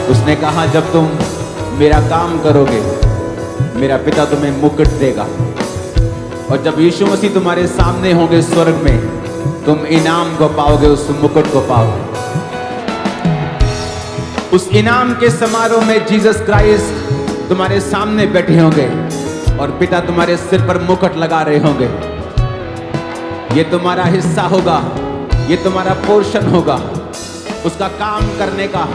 उसने कहा जब तुम मेरा काम करोगे मेरा पिता तुम्हें मुकुट देगा, और जब यीशु मसीह तुम्हारे सामने होंगे स्वर्ग में तुम इनाम को पाओगे, उस मुकुट को पाओगे। उस इनाम के समारोह में जीसस क्राइस्ट तुम्हारे सामने बैठे होंगे और पिता तुम्हारे सिर पर मुकुट लगा रहे होंगे। ये तुम्हारा हिस्सा होगा, ये तुम्हारा पोर्शन होगा, उसका काम करने का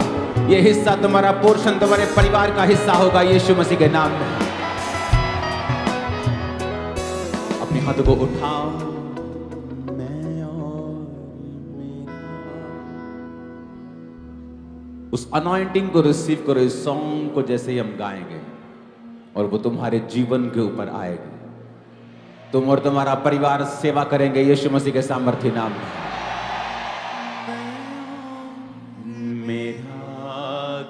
ये हिस्सा तुम्हारा पोर्शन, तुम्हारे परिवार का हिस्सा होगा यीशु मसीह के नाम में। अपने हाथों को उठाओ, मैं और मेरा, उस अनॉइंटिंग को रिसीव करो। इस सॉन्ग को जैसे ही हम गाएंगे और वो तुम्हारे जीवन के ऊपर आएगा, तुम और तुम्हारा परिवार सेवा करेंगे यीशु मसीह के सामर्थ्य नाम में।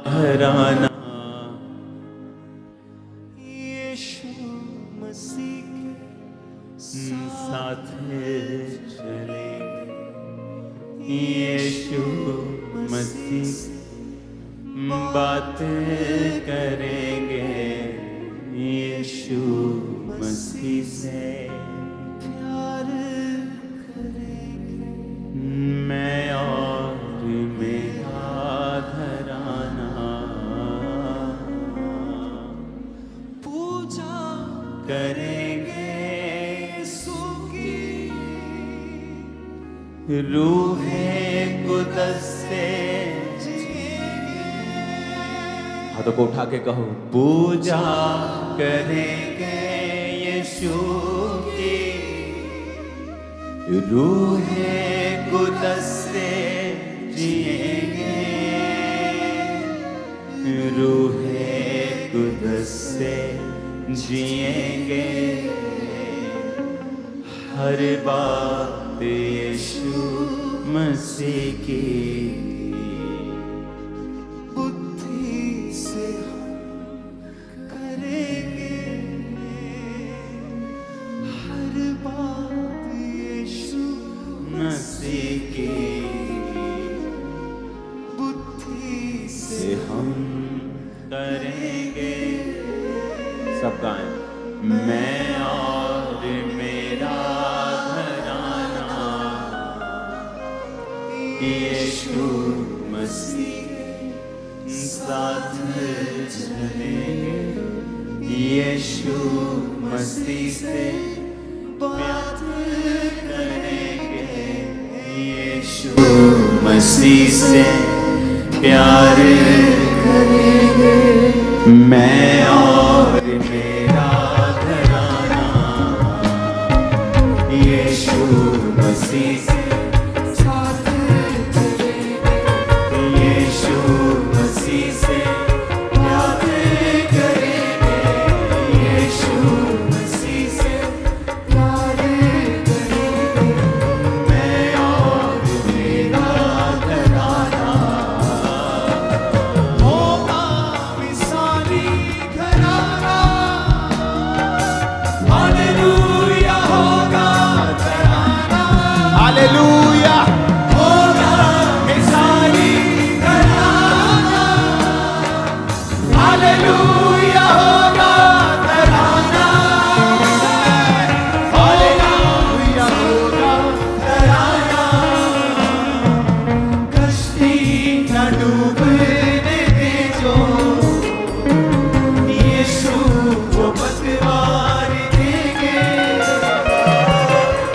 घराना यीशु मसीह के साथ चलेंगे, यीशु मसीह बातें करेंगे, यीशु मसीह से प्यार करेंगे, मैं और मेरा घराना करेंगे यीशु की, रूहे कुदस से जिएंगे। हाथों को उठा के कहो, पूजा करेंगे यीशु की, रूहे कुदस से जिएंगे, रूहे कुदस से जिएंगे। हर बात यीशु मसीह की बुद्धि से करेंगे, हर बात यीशु मसीह की बुद्धि से हम करेंगे। सब गाएं, मैं और मेरा घराना यीशु मसीह साथ चलेंगे, यीशु मसीह से बात करेंगे, यीशु मसीह से प्यार करेंगे, मैं और मेरा घराना यीशु मसीह से साथ चलेंगे, यीशु मसीह से प्यार करेंगे, यीशु मसीह से प्यार करेंगे, मैं और मेरा घराना होगा मिसाली घराना। हालेलुया होगा घराना, हालेलुया होगा मिसाली घराना, हालेलुया होगा घराना, हालेलुया होगा घराना। कश्ती न डूबने देजो, यीशु वो पतवार देंगे,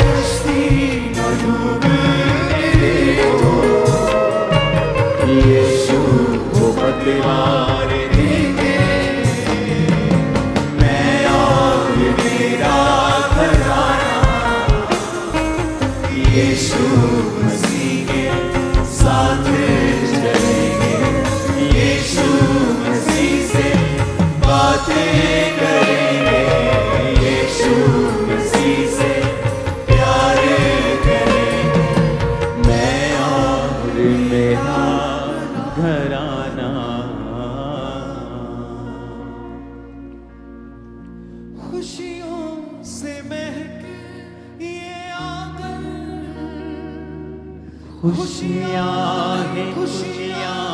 कश्ती न डूबने देजो, यीशु वो पतवार देंगे, मैं और मेरा घराना यीशु मसीह के साथ चलेंगे, यीशु मसीह से बातें करेंगे, यीशु मसीह से प्यार करेंगे, मैं और मेरा घराना। खुशियों से महके ये आंगन, खुशियाँ हैं खुशियाँ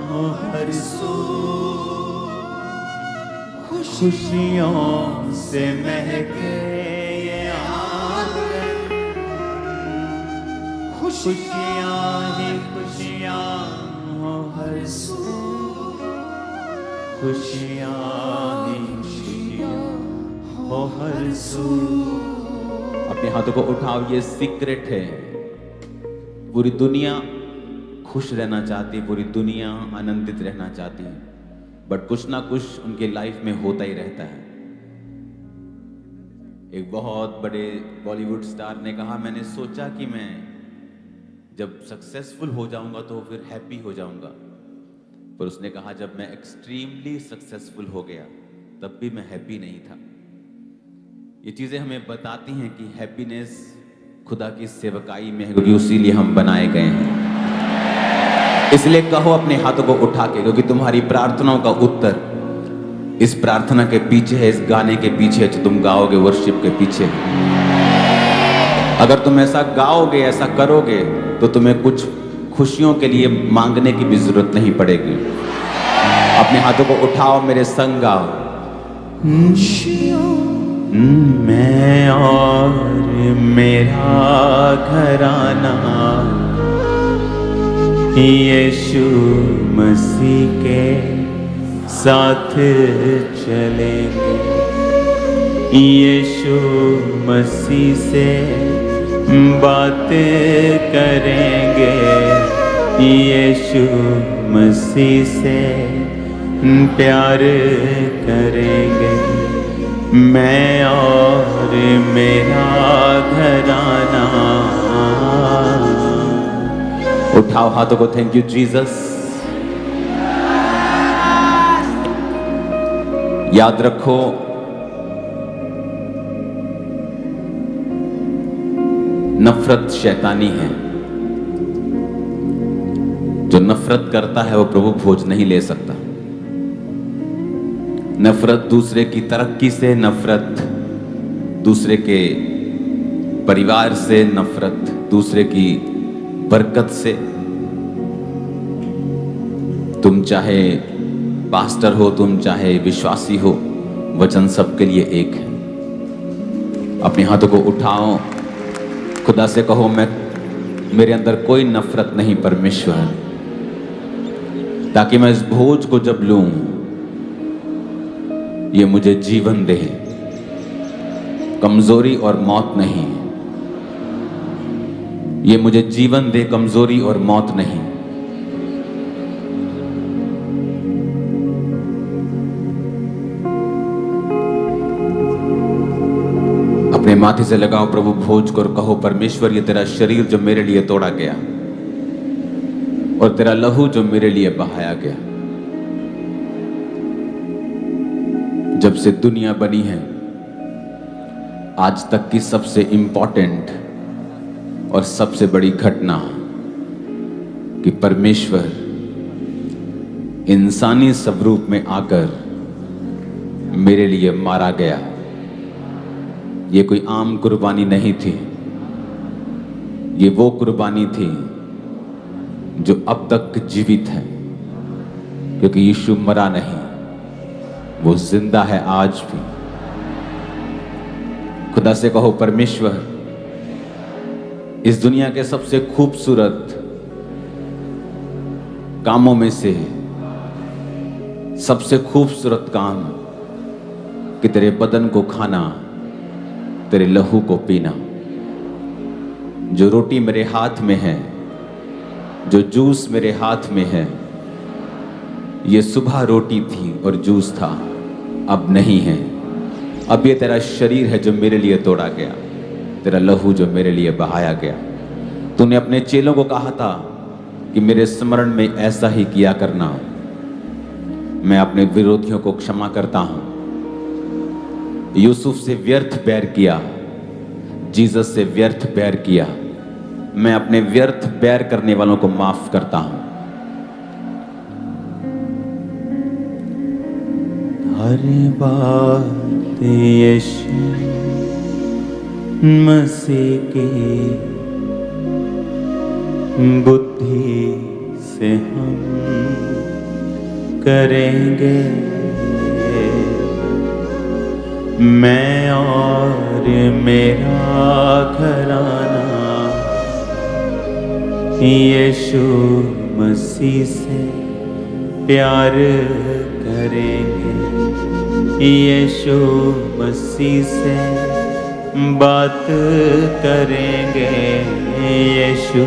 हो हर सू, खुशियों से महके ये आंगन, खुशियाँ ही खुशियाँ हो हर सू, खुशियाँ ही खुशियाँ हो हर सू। अपने हाथों को उठाओ, ये सीक्रेट है। पूरी दुनिया खुश रहना चाहती है, पूरी दुनिया आनंदित रहना चाहती है, बट कुछ ना कुछ उनके लाइफ में होता ही रहता है। एक बहुत बड़े बॉलीवुड स्टार ने कहा, मैंने सोचा कि मैं जब सक्सेसफुल हो जाऊंगा तो फिर हैप्पी हो जाऊंगा, पर उसने कहा जब मैं एक्सट्रीमली सक्सेसफुल हो गया तब भी मैं हैप्पी नहीं था। ये चीजें हमें बताती हैं कि हैप्पीनेस खुदा की सेवकाई में है, क्योंकि उसी लिए हम बनाए गए हैं। इसलिए कहो अपने हाथों को उठा के, क्योंकि तुम्हारी प्रार्थनाओं का उत्तर इस प्रार्थना के पीछे है, इस गाने के पीछे है जो तुम गाओगे, वर्शिप के पीछे है। अगर तुम ऐसा गाओगे, ऐसा करोगे, तो तुम्हें कुछ खुशियों के लिए मांगने की भी जरूरत नहीं पड़ेगी। अपने हाथों को उठाओ, मेरे संग गाओ। मैं और मेरा घराना यीशु मसीह के साथ चलेंगे, यीशु मसीह से बात करेंगे, यीशु मसीह से प्यार करेंगे। मैं और मेरा घराना। उठाओ हाथों को, थैंक यू जीसस। याद रखो, नफरत शैतानी है। जो नफरत करता है वो प्रभु भोज नहीं ले सकता। नफरत दूसरे की तरक्की से, नफरत दूसरे के परिवार से, नफरत दूसरे की बरकत से। तुम चाहे पास्टर हो, तुम चाहे विश्वासी हो, वचन सबके लिए एक है। अपने हाथों को उठाओ, खुदा से कहो, मेरे अंदर कोई नफरत नहीं परमेश्वर, ताकि मैं इस भोज को जब लूं ये मुझे जीवन दे, कमजोरी और मौत नहीं। ये मुझे जीवन दे, कमजोरी और मौत नहीं। अपने माथे से लगाओ प्रभु भोज को और कहो, परमेश्वर ये तेरा शरीर जो मेरे लिए तोड़ा गया और तेरा लहू जो मेरे लिए बहाया गया। जब से दुनिया बनी है आज तक की सबसे इंपॉर्टेंट और सबसे बड़ी घटना कि परमेश्वर इंसानी स्वरूप में आकर मेरे लिए मारा गया। ये कोई आम कुर्बानी नहीं थी, ये वो कुर्बानी थी जो अब तक जीवित है, क्योंकि यीशु मरा नहीं, वो जिंदा है आज भी। खुदा से कहो, परमेश्वर इस दुनिया के सबसे खूबसूरत कामों में से सबसे खूबसूरत काम कि तेरे बदन को खाना, तेरे लहू को पीना। जो रोटी मेरे हाथ में है, जो जूस मेरे हाथ में है, ये सुबह रोटी थी और जूस था, अब नहीं है। अब ये तेरा शरीर है जो मेरे लिए तोड़ा गया, तेरा लहू जो मेरे लिए बहाया गया। तूने अपने चेलों को कहा था कि मेरे स्मरण में ऐसा ही किया करना। मैं अपने विरोधियों को क्षमा करता हूं। यूसुफ से व्यर्थ बैर किया, जीसस से व्यर्थ बैर किया। मैं अपने व्यर्थ बैर करने वालों को माफ करता हूं। हर बात यीशु मसीह की बुद्धि से हम करेंगे मैं और मेरा घराना यीशु मसीह से प्यार करेंगे, यीशु मसीह से बात करेंगे, यीशु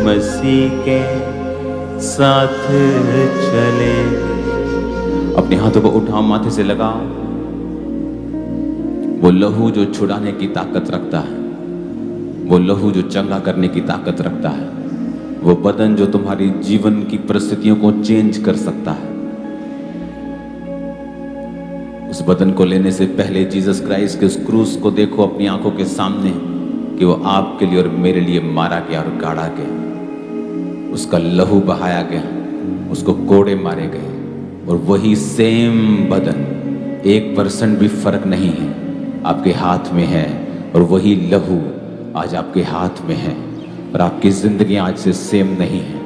मसीह के साथ चलेंगे। अपने हाथों को उठाओ, माथे से लगाओ। वो लहू जो छुड़ाने की ताकत रखता है, वो लहू जो चंगा करने की ताकत रखता है, वो बदन जो तुम्हारी जीवन की परिस्थितियों को चेंज कर सकता है, उस बदन को लेने से पहले जीसस क्राइस्ट के उस क्रूस को देखो अपनी आंखों के सामने कि वो आपके लिए और मेरे लिए मारा गया और गाड़ा गया, उसका लहू बहाया गया, उसको कोड़े मारे गए, और वही सेम बदन 1% भी फर्क नहीं है आपके हाथ में है, और वही लहू आज आपके हाथ में है, और आपकी जिंदगी आज से सेम नहीं है।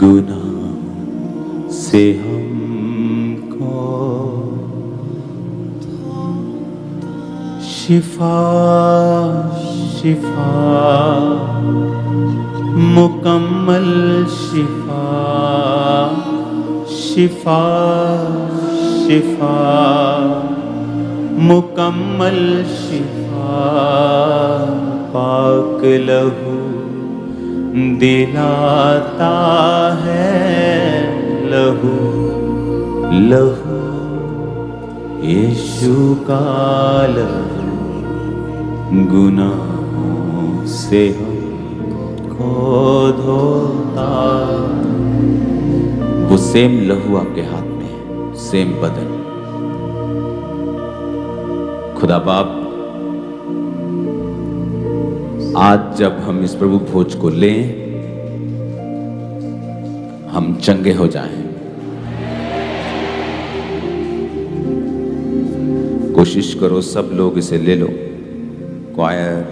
गुनाह से हमको शिफा शिफा मुकम्मल शिफा शिफा शिफा मुकम्मल शिफा पाक लहू दिलाता है, लहू लहू यीशु का लहू गुनाहों से हमको धोता। वो सेम लहू आपके हाथ में है, सेम बदन। खुदा बाप, आज जब हम इस प्रभु भोज को लें, हम चंगे हो जाएं। कोशिश करो सब लोग इसे ले लो, क्वायर,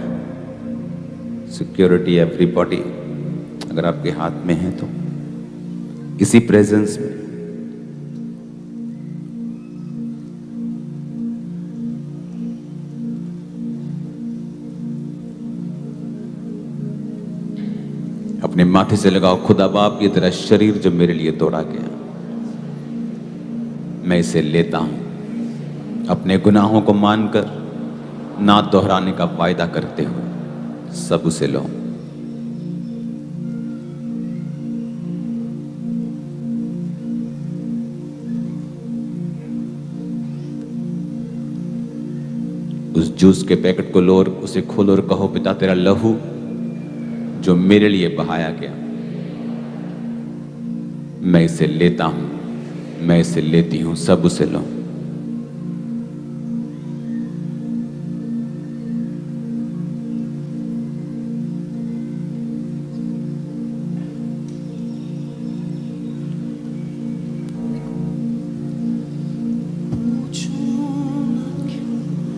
सिक्योरिटी, एवरीबॉडी, अगर आपके हाथ में है तो इसी प्रेजेंस में अपने माथे से लगाओ। खुदा बाप, ये तेरा शरीर जो मेरे लिए तोड़ा गया, मैं इसे लेता हूं, अपने गुनाहों को मानकर ना दोहराने का वायदा करते हुए सब उसे लो। उस जूस के पैकेट को लो और उसे खोलो और कहो, पिता तेरा लहू जो मेरे लिए बहाया गया, मैं इसे लेता हूं, मैं इसे लेती हूं, सब उसे लो।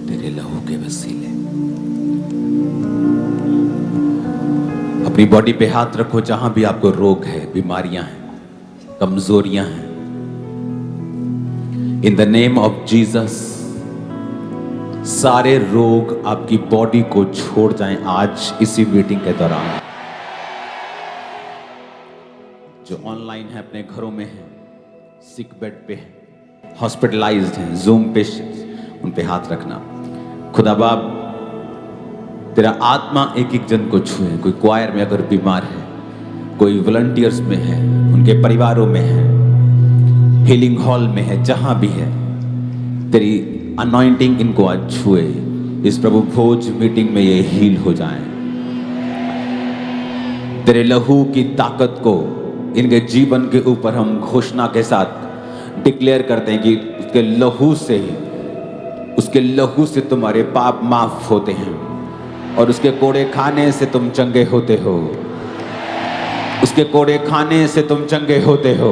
तेरे लहू के वसीले अपनी बॉडी पे हाथ रखो, जहां भी आपको रोग है, बीमारियां हैं, कमजोरियां हैं। In the name of Jesus सारे रोग आपकी बॉडी को छोड़ जाएं आज इसी मीटिंग के दौरान। जो ऑनलाइन है, अपने घरों में है, सिक बेड पे है, हॉस्पिटलाइज्ड हैं, जूम पेशेंट्स, उन पे हाथ रखना। खुदा बाप, तेरा आत्मा एक एक जन को छुए। कोई क्वायर में अगर बीमार है, कोई वॉलंटियर्स में है, उनके परिवारों में है, हीलिंग हॉल में है, जहां भी है, तेरी अनॉइंटिंग इनको आज छुए। इस प्रभु भोज मीटिंग में ये हील हो जाएं। तेरे लहू की ताकत को इनके जीवन के ऊपर हम घोषणा के साथ डिक्लेयर करते हैं कि उसके लहू से तुम्हारे पाप माफ होते हैं, और उसके कोड़े खाने से तुम चंगे होते हो। उसके कोड़े खाने से तुम चंगे होते हो।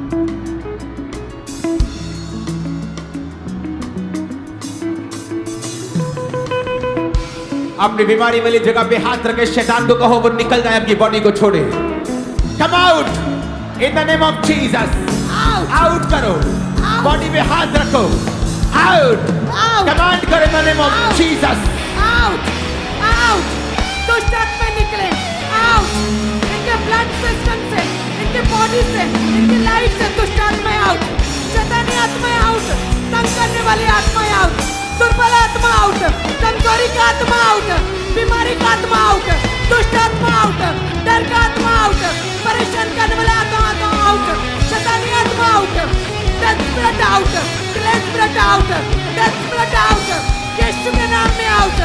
अपनी बीमारी वाली जगह पे हाथ रखे शैतान को कहो वो निकल जाए, अपनी बॉडी को छोड़े। Come out in the name of Jesus. Out करो, बॉडी पे हाथ रखो, आउट। कमांड करो in the name of Jesus. Out out, दुष्ट आत्मा निकले आउट, इनके ब्लड सिस्टम से, इनके बॉडी से, इनकी लाइफ से दुष्ट आत्मा आउट, शैतानी आत्मा आउट, तंग करने वाली आत्मा आउट, दुर्बल आत्मा आउट, कमजोरी का आत्मा आउट, बीमारी का आत्मा आउट, दुष्ट आत्मा आउट, डर का आत्मा आउट, परेशान करने वाला आत्मा आउट, शैतानी आत्मा आउट, डेथ स्पिरिट आउट, क्लेश spirit out, death spirit out, Yeshu के नाम में आउट,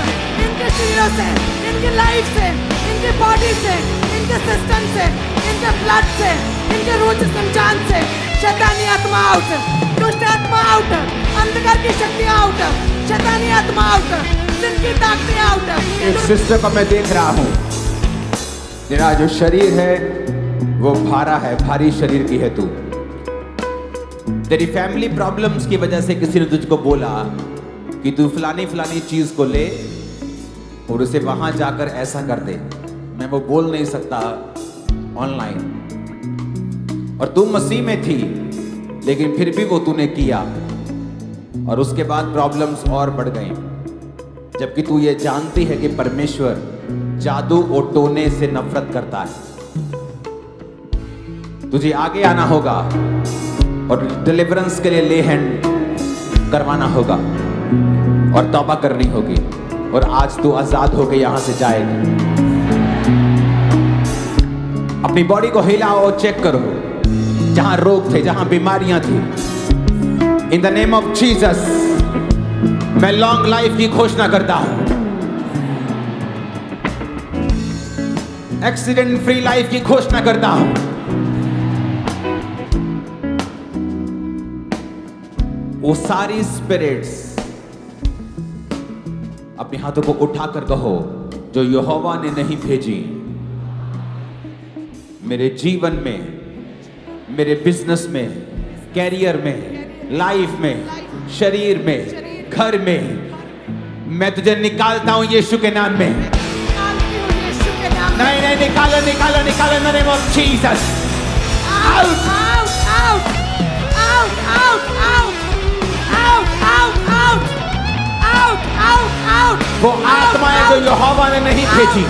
इनके शरीरों से, इनकी लाइफ से, इनकी बॉडी से, इनके सिस्टम से, इनके ब्लड से, इनके रूह जिस्म जान से, शैतानी आत्मा आउट, दुष्ट आत्मा आउट, अंधकार की शक्तियां आउट, शैतानी आत्मा आउट, दिन की ताकतें आउट। एक सिस्टर को मैं देख रहा हूँ, तेरा जो शरीर है वो भारा है, भारी शरीर की है तू। तेरी फैमिली प्रॉब्लम्स की वजह से किसी ने तुझको बोला कि तू फलानी फलानी चीज को ले और उसे वहां जाकर ऐसा कर दे। मैं वो बोल नहीं सकता ऑनलाइन, और तू मसीह में थी लेकिन फिर भी वो तूने किया और उसके बाद प्रॉब्लम्स और बढ़ गई, जबकि तू ये जानती है कि परमेश्वर जादू और टोने से नफरत करता है। तुझे आगे आना होगा और डिलीवरेंस के लिए ले हैंड करवाना होगा और तौबा करनी होगी, और आज तू आजाद होकर यहां से जाएगी। अपनी बॉडी को हिलाओ और चेक करो जहां रोग थे, जहां बीमारियां थी। In the name of Jesus मैं लॉन्ग लाइफ की घोषणा करता हूं, एक्सीडेंट फ्री लाइफ की घोषणा करता हूं। वो सारी स्पिरिट्स अपने हाथों को उठाकर कहो, जो यहोवा ने नहीं भेजी मेरे जीवन में, मेरे बिजनेस में, कैरियर में, लाइफ में, शरीर में, घर में, मैं तुझे निकालता हूं यीशु के नाम में। नहीं नहीं, निकालो निकालो निकालो, in the name of Jesus. Out out out out out out out out out out out, वो आत्माएं जो यहोवा ने नहीं भेजी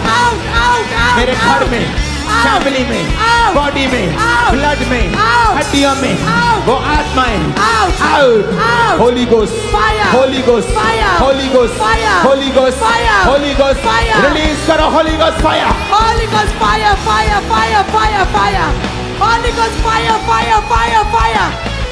मेरे घर में, फैमिली में, बॉडी में, ब्लड में, हड्डियों में, वो आत्माएं out. Holy ghost, holy ghost, holy ghost, holy ghost, holy ghost, release करो holy ghost fire, Holy Ghost fire, fire, fire, fire, fire. Holy Ghost fire, fire, fire, fire.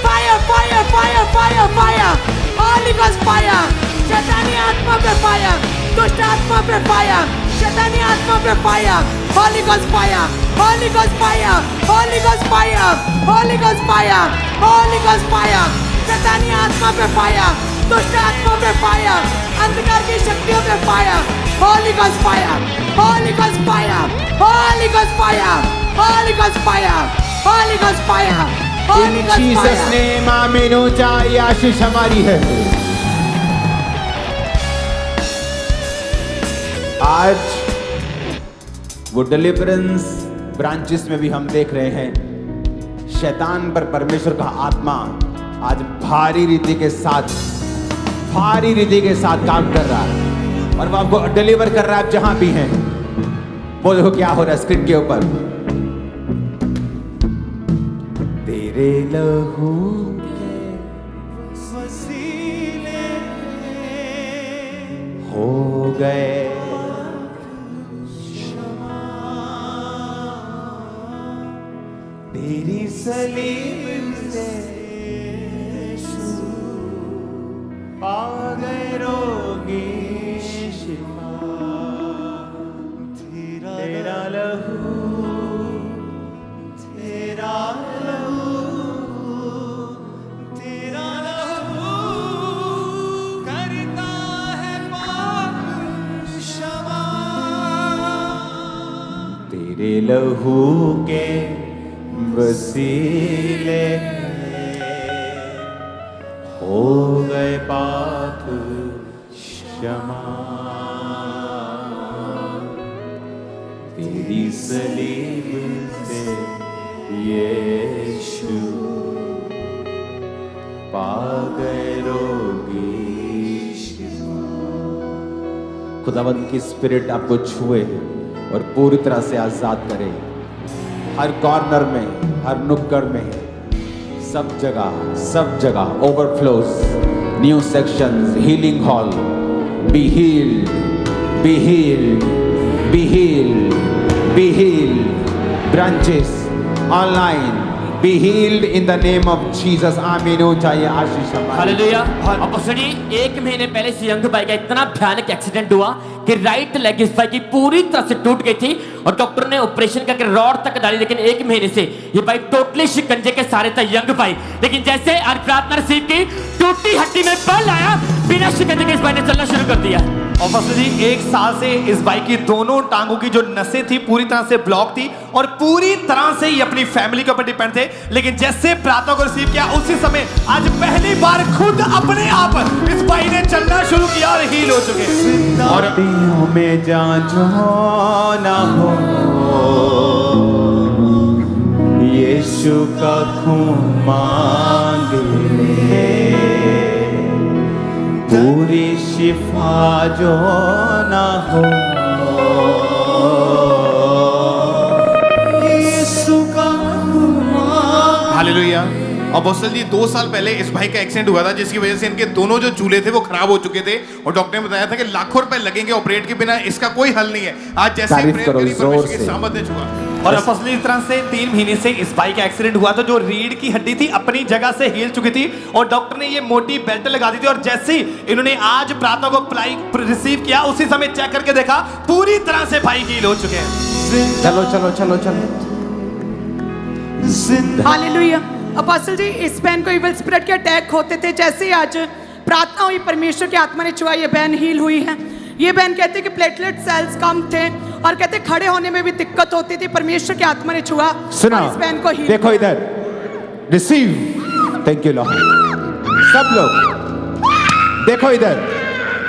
Fire, fire, fire, fire, fire. Holy Ghost fire. शैतानी आत्मा पे fire, दुष्ट आत्मा पे fire, शैतानी आत्मा पे fire. Holy Ghost fire, Holy Ghost fire, Holy Ghost fire, Holy Ghost fire, Holy Ghost fire. शैतानी आत्मा पे फायर, दुष्ट आत्मा पे फायर, अंधकार की शक्तियों पे fire. Holy Ghost fire, Holy Ghost fire, Holy Ghost fire, Holy Ghost fire, Holy Ghost fire, Holy इन Ghost जीसस fire. नेम आमीन। ऊंचाई आशीष हमारी है। आज वो डिलीवरेंस ब्रांचेस में भी हम देख रहे हैं, शैतान पर परमेश्वर का आत्मा आज भारी रीति के साथ काम कर रहा है, और वो आपको डिलीवर कर रहा है आप जहां भी हैं। वो देखो क्या हो रहा है स्क्रीन के ऊपर। तेरे लहू के वसीले हो गए तेरी सलीब से पा गए रोगी शिफा। तेरा लहू, तेरा लहू करता है पाक क्षमा। तेरे लहू के वसीले हो गए पाप क्षमा। सलीब पे यीशु पा गए रोगी शिफा। खुदावंद की स्पिरिट आपको छुए और पूरी तरह से आजाद करे। हर कॉर्नर में, हर नुक्कड़ में, सब जगह overflows, new sections, healing hall, be healed, be healed, be healed, be healed, branches online, be healed in the name of Jesus। आमीन। हो चाहिए आशीष हमारी। हालेलुया। अपोस्टल जी, 1 महीने पहले इस यंग भाई का इतना भयानक एक्सीडेंट हुआ कि राइट लेग इस भाई की पूरी तरह से टूट गई थी और डॉक्टर ने ऑपरेशन करके रॉड तक डाली, लेकिन 1 महीने से ये भाई टोटली शिकंजे के सारे था यंग भाई। लेकिन जैसे आज प्रार्थना रिसीव की, टूटी हड्डी में बल आया, बिना शिकंजे के इस भाई ने चलना शुरू कर दिया। और पास्टर जी, 1 साल से इस भाई की दोनों टांगों की जो नसें थी पूरी तरह से ब्लॉक थी और पूरी तरह से ये अपनी फैमिली के ऊपर डिपेंड थे। लेकिन जैसे प्रार्थना को रिसीव किया, उसी समय आज पहली बार खुद अपने आप इस भाई ने चलना शुरू किया और हील हो चुके। और में जांचो ना हो, यीशु का खून मांग ले, पूरी शिफा जो ना हो, यीशु का खून मांग। हालेलुया। और अपोस्टल जी, 2 साल पहले इस भाई का एक्सीडेंट हुआ था, जिसकी वजह से इनके दोनों जो चूल्हे थे वो खराब हो चुके थे और डॉक्टर ने बताया था कि लाखों रुपए लगेंगे ऑपरेट के बिना, इसका कोई हल नहीं है। आज जैसे ही प्रेयर करी, परमेश्वर की सामर्थ ने छुआ। और अपोस्टल इस तरह से 3 महीने से इस भाई का एक्सीडेंट हुआ था, जो रीढ़ की हड्डी थी अपनी जगह से हिल चुकी थी और डॉक्टर ने ये मोटी बेल्ट लगा दी थी। और जैसे ही इन्होंने आज प्रार्थना को रिसीव किया, उसी समय चेक करके देखा पूरी तरह से भाई हील हो चुके हैं। चलो चलो चलो चलो। हालेलुया। अपोस्टल जी, इस बहन को इविल स्पिरिट के अटैक होते थे, जैसे ही आज प्रार्थना हुई, परमेश्वर की आत्मा ने छुआ, ये बहन हील हुई है। ये बहन कहते कि प्लेटलेट सेल्स कम थे और कहते खड़े होने में भी दिक्कत होती थी, परमेश्वर की आत्मा ने छुआ सुना, और इस बहन को हील देखो इधर, रिसीव। Thank you Lord. सब लोग देखो इधर,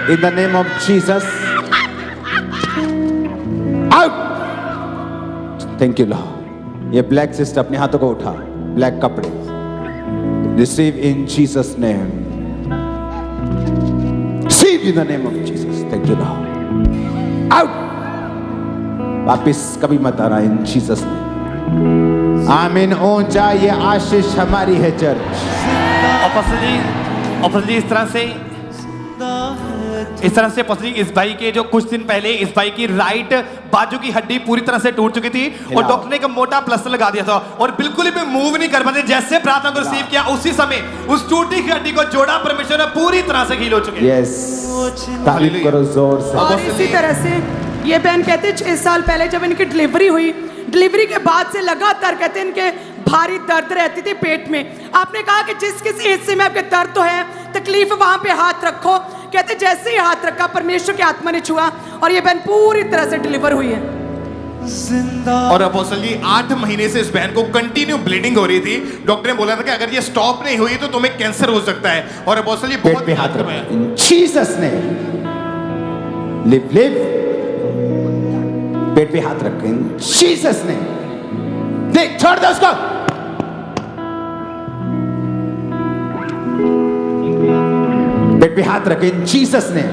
in the name of Jesus, out. Thank you Lord. ये ब्लैक सिस्टर अपने हाथों को उठा, ब्लैक कपड़े, receive in Jesus name, receive in the name of Jesus. Thank you Lord. Out. वापिस कभी मत आना इन जीसस नेम। आमीन। ऊंचा ये आशीष हमारी है चर्च। अपोस्टल जी, इस तरह से अपोस्टल जी, इस भाई के जो कुछ दिन पहले इस भाई की राइट बाजू की हड्डी पूरी तरह से टूट चुकी थी और डॉक्टर ने एक मोटा प्लास्टर लगा दिया था और बिल्कुल भी मूव नहीं कर पाते। जैसे प्रार्थना को रिसीव किया, उसी समय उस टूटी हुई हड्डी को जोड़ा, परमेश्वर ने पूरी तरह से हील हो चुके। यस, तारीफ करो जोर से। और इसी तरह से ये बहन कहते 6 साल पहले जब इनकी डिलीवरी हुई, डिलीवरी के बाद से लगातार कहते इनके भारी दर्द रहती थी पेट में। आपने कहा कि जिस किसी हिस्से में आपके दर्द तो है, तकलीफ, वहां पे हाथ रखो। कहते जैसे ही हाथ रखा, परमेश्वर की आत्मा ने छुआ और ये बहन पूरी तरह से डिलीवर हुई है। और अपोस्टल जी, 8 महीने से इस बहन को कंटिन्यू ब्लीडिंग हो रही थी। डॉक्टर ने बोला था कि अगर ये स्टॉप नहीं हुई तो तुम्हें कैंसर हो सकता है। और अपोस्टल जी, पेट पे हाथ रखो in Jesus name. Live live. पेट पे हाथ रखो इन जीसस नेम। देख, छोड़ दो उसको। पेट पे हाथ रखे इन जीसस नेम,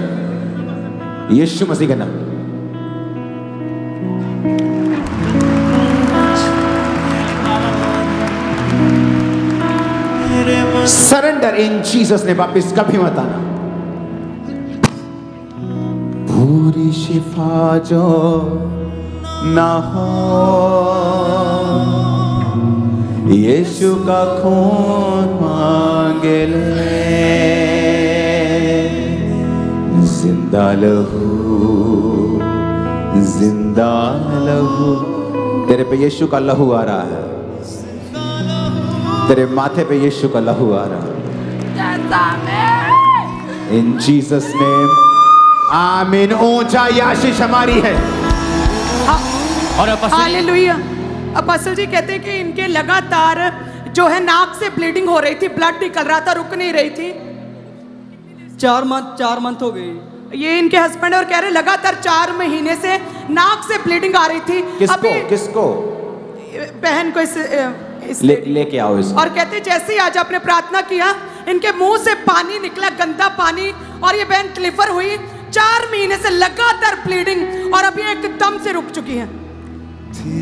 यीशु मसीह का नाम। सरेंडर इन जीसस ने। वापिस कभी मत आना। पूरी शिफा जो ना हो, यीशु का खून मांग ले, जिंदा लहू, जिंदा लहू। तेरे पे यीशु का लहू आ रहा है, तेरे माथे पे यीशु का लहू आ रहा है। इन जीसस नेम, आमीन। ऊंचा ये आशीष हमारी है। और हालेलुया। अपोस्टल जी कहते हैं कि इनके लगातार जो है नाक से ब्लीडिंग हो रही थी, ब्लड निकल रहा था, रुक नहीं रही थी। 4 मंथ हो गए। ये इनके हस्बैंड और कह रहे लगातार 4 महीने से नाक से ब्लीडिंग आ रही थी। किसको बहन को लेके आओ इसको। और कहते जैसे ही आज आपने प्रार्थना किया इनके मुंह से पानी निकला, गंदा पानी, और ये बहन डिलीवर हुई। 4 महीने से लगातार ब्लीडिंग और अभी एकदम से रुक चुकी है।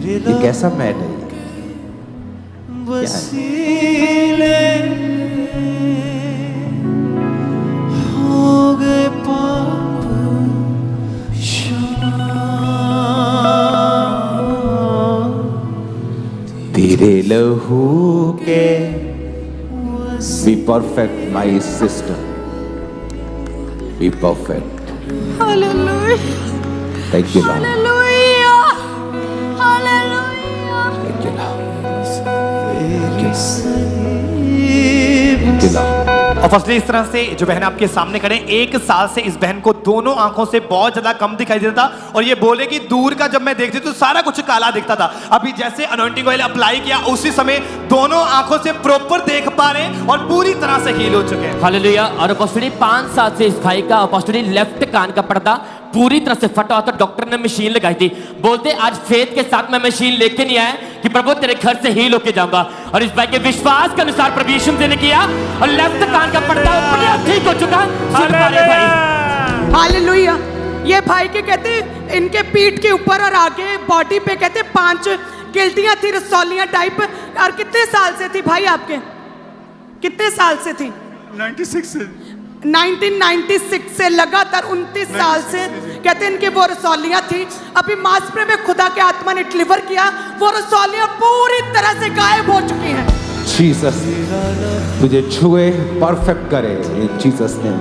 ये कैसा मैट है? हो गए तेरे लहू के be perfect my sister, be perfect. Hallelujah. Thank you Lord. Hallelujah. Hallelujah. Thank you Lord. Thank you Lord. और फसली इस तरह से जो बहन आपके सामने खड़े, 1 साल से इस बहन को दोनों आंखों से बहुत ज्यादा कम दिखाई देता था और ये बोले कि दूर का जब मैं देखती तो सारा कुछ काला दिखता था। अभी जैसे अनॉइंटिंग ऑयल अप्लाई किया उसी समय दोनों आंखों से प्रॉपर देख पा रहे हैं और पूरी तरह से हील हो चुके हैं। हालेलुया। और अपॉस्टली 5 साल से इस भाई का अपॉस्टली लेफ्ट कान का पर्दा पूरी तरह से फटा हुआ था। डॉक्टर ने मशीन लगाई थी, बोलते आज फेथ के साथ मैं मशीन लेके नहीं आया कि प्रभु तेरे घर से हील होके जाऊंगा। और इस भाई के विश्वास के अनुसार प्रभु यीशु ने किया और लेफ्ट कान का पर्दा अपने आप ठीक हो चुका। सुन पा रहे भाई? हालेलुया। ये भाई के कहते इनके पीठ के ऊपर और आगे बॉडी पे कहते 5 गिल्टियां थी, रसौलियां टाइप। और कितने साल से थी भाई आपके? कितने साल से थी? 1996 से लगातार 29 साल से कहते इनके वो रसौलियां थी। अभी मास्प्रे में खुदा के आत्मा ने डिलीवर किया, वो रसौलियां पूरी तरह से गायब हो चुकी हैं। जीसस तुझे छुए, परफेक्ट करे इन जीसस नेम।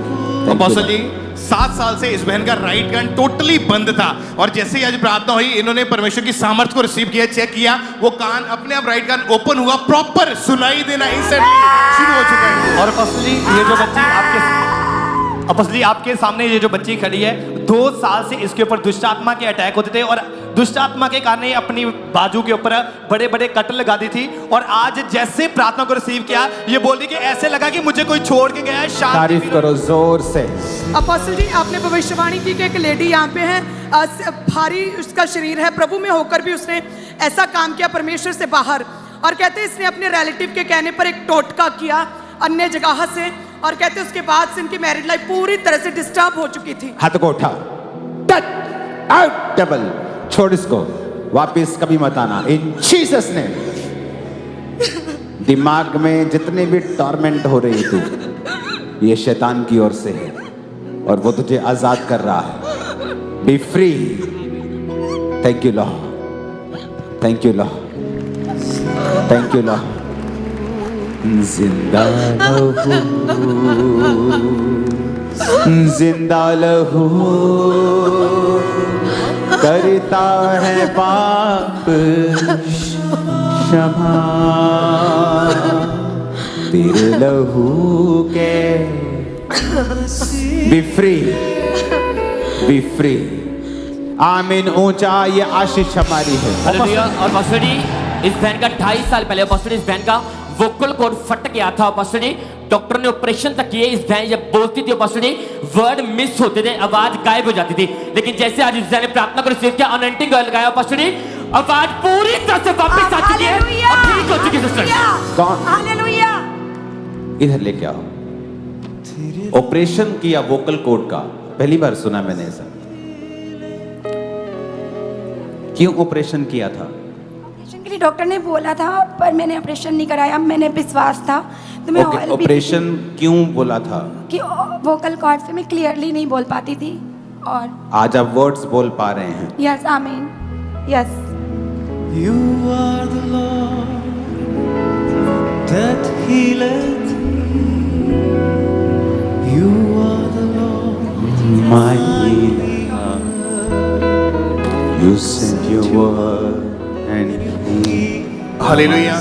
अपोस्टल जी 7 साल से इस बहन का राइट कान टोटली बंद था और जैसे ही आज प्रार्थना हुई इन्होंने परमेश्वर की सामर्थ्य को रिसीव किया, चेक किया, वो कान अपने आप राइट कान ओपन हुआ, प्रॉपर सुनाई देना इंस्टेंटली शुरू हो चुका है। और फसली ये जो बच्ची आपके सामने ये जो बच्ची खड़ी है, 2 साल से इसके ऊपर दुष्ट आत्मा के अटैक होते थे और दुष्ट आत्मा के कारण ये अपनी बाजू के ऊपर बड़े बड़े कट लगा दी थी। और आज जैसे प्रार्थना को रिसीव किया ये बोली कि ऐसे लगा कि मुझे कोई छोड़ के गया है। तारीफ करो जोर से। अपोस्टल जी आपने भविष्यवाणी की कि एक लेडी यहाँ पे है, भारी उसका शरीर है, प्रभु में होकर भी उसने ऐसा काम किया परमेश्वर से बाहर। और कहते इसने अपने रिलेटिव के कहने पर एक टोटका किया अन्य जगह से, और कहते उसके बाद से इनकी मैरिड लाइफ पूरी तरह से डिस्टर्ब हो चुकी थी। हाथ को उठा, आउट, डबल, छोड़ इसको, वापिस कभी मत आना इन जीसस ने। दिमाग में जितने भी टॉर्मेंट हो रही थी ये शैतान की ओर से है और वो तुझे आजाद कर रहा है। B free. Thank you Lord, thank you Lord, thank you Lord. जिंदा लहू, जिंदा लहू करता है पाप क्षमा, तेरे लहू के। B free, B free. आमीन। ऊंचा ये आशीष हमारी है। हालेलुया। और पास्टर जी इस बहन का 2.5 साल पहले पास्टर इस बहन का वोकल कॉर्ड फट गया था। पास्टर जी डॉक्टर ने ऑपरेशन तक किए। इस बहन जब बोलती थी पास्टर जी वर्ड मिस होते थे, आवाज गायब हो जाती थी। लेकिन जैसे आज इस बहन ने प्रार्थना को रिसीव किया, अनॉइंटिंग ऑयल लगाया पास्टर जी, आवाज पूरी तरह से वापस आ चुकी है और ठीक हो चुकी है सिस्टर। कौन? हालेलुया। इधर लेके आओ। ऑपरेशन किया वोकल कॉर्ड का, पहली बार सुना मैंने ऐसा। क्यों ऑपरेशन किया था? ऑपरेशन के लिए डॉक्टर ने बोला था पर मैंने ऑपरेशन नहीं कराया। मैंने विश्वास था तो मैं ऑपरेशन क्यों बोला था? कि वोकल कॉर्ड से मैं क्लियरली नहीं बोल पाती थी। और आज आप वर्ड्स बोल पा रहे हैं। यस आमीन। Yes. You are the Lord that healeth me. You are the Lord My healer. You sent your word and healed. Hallelujah.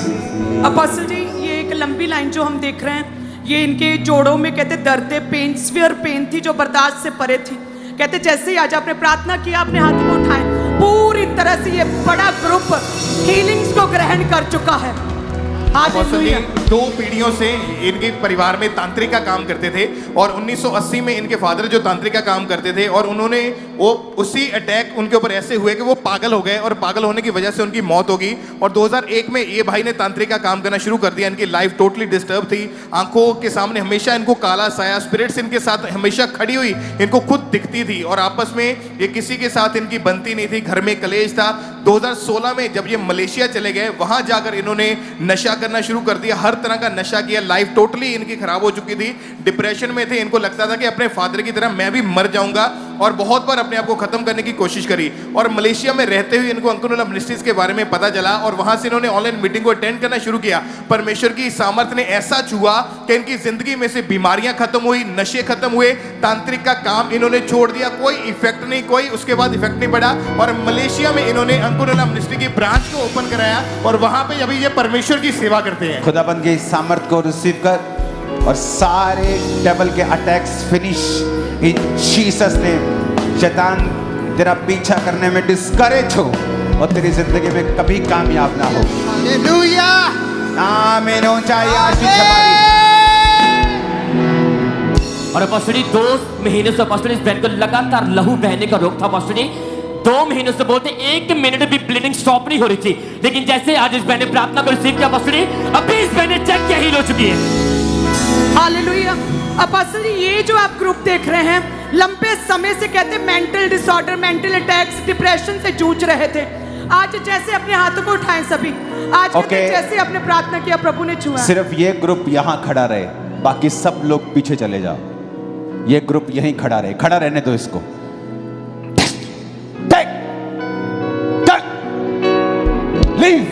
Apostle ji ये एक लंबी लाइन जो हम देख रहे हैं, ये इनके जोड़ों में कहते दर्द पेन, स्फीयर पेन थी जो बर्दाश्त से परे थी। कहते जैसे ही आज आपने प्रार्थना किया, अपने हाथ को उठाए, पूरी तरह से ये बड़ा ग्रुप हीलिंग्स को ग्रहण कर चुका है। हालेलुया। 2 पीढ़ियों से इनके परिवार में तांत्रिक का काम करते थे और 1980 में इनके फादर जो तांत्रिक का काम करते थे और उन्होंने वो उसी अटैक उनके ऊपर ऐसे हुए कि वो पागल हो गए और पागल होने की वजह से उनकी मौत होगी। और 2001 में ये भाई ने तांत्रिक का काम करना शुरू कर दिया। इनकी लाइफ टोटली डिस्टर्ब थी, आंखों के सामने हमेशा इनको काला साया, स्पिरिट्स इनके साथ हमेशा खड़ी हुई इनको खुद दिखती थी और आपस में ये किसी के साथ इनकी बनती नहीं थी, घर में कलेश था। 2016 में जब ये मलेशिया चले गए, वहां जाकर इन्होंने नशा करना शुरू कर दिया, हर तरह का नशा किया। लाइफ टोटली इनकी खराब हो चुकी थी, डिप्रेशन में थे, इनको लगता था कि अपने फादर की तरह मैं भी मर जाऊंगा और बहुत बार अपने आप को खत्म करने की कोशिश करी। और मलेशिया में रहते हुए इनको अंकुरला मिनिस्ट्रीज के बारे में पता चला और वहां से इन्होंने ऑनलाइन मीटिंग को अटेंड करना शुरू किया। परमेश्वर की सामर्थ्य ने ऐसा छुआ कि इनकी जिंदगी में से बीमारियां खत्म हुई, नशे खत्म हुए, तांत्रिक का काम इन्होंने छोड़ दिया, कोई इफेक्ट नहीं, कोई उसके बाद इफेक्ट नहीं पड़ा। और मलेशिया में इन्होंने अंकुरला मिनिस्ट्री की ब्रांच को ओपन कराया और वहां पे अभी ये परमेश्वर की सेवा करते हैं। खुदाबंद के इस सामर्थ को रिसीव कर और सारे डबल के attacks finish in Jesus name. शैतान तेरा पीछा करने में डिस्करेज हो और तेरी जिंदगी में कभी कामयाब ना हो। हालेलुया। आमीन। ऊंचाई आशीष हमारी। और अपोस्टली 2 महीने से अपोस्टली इस बहन को लगातार लहू बहने का रोग था। अपोस्टली 2 महीनों से बोलते 1 मिनट भी ब्लीडिंग स्टॉप नहीं हो रही थी, लेकिन जैसे आज इस बहन ने प्रार्थना को रिसीव किया अपोस्टली, अभी इस बहन ने चेक किया हील हो चुकी है। हालेलुया। अपोस्टल जी, ये जो आप ग्रुप देख रहे हैं, लंबे समय से कहते mental disorder, mental attacks, depression से जूझ रहे थे। आज जैसे अपने हाथों को उठाएं सभी, आज कहते जैसे अपने प्रार्थना किया प्रभु ने छुआ। सिर्फ ये ग्रुप यहाँ खड़ा रहे, बाकी सब लोग पीछे चले जाओ। ये ग्रुप यहीं खड़ा रहे, खड़ा रहने दो इसको। Leave,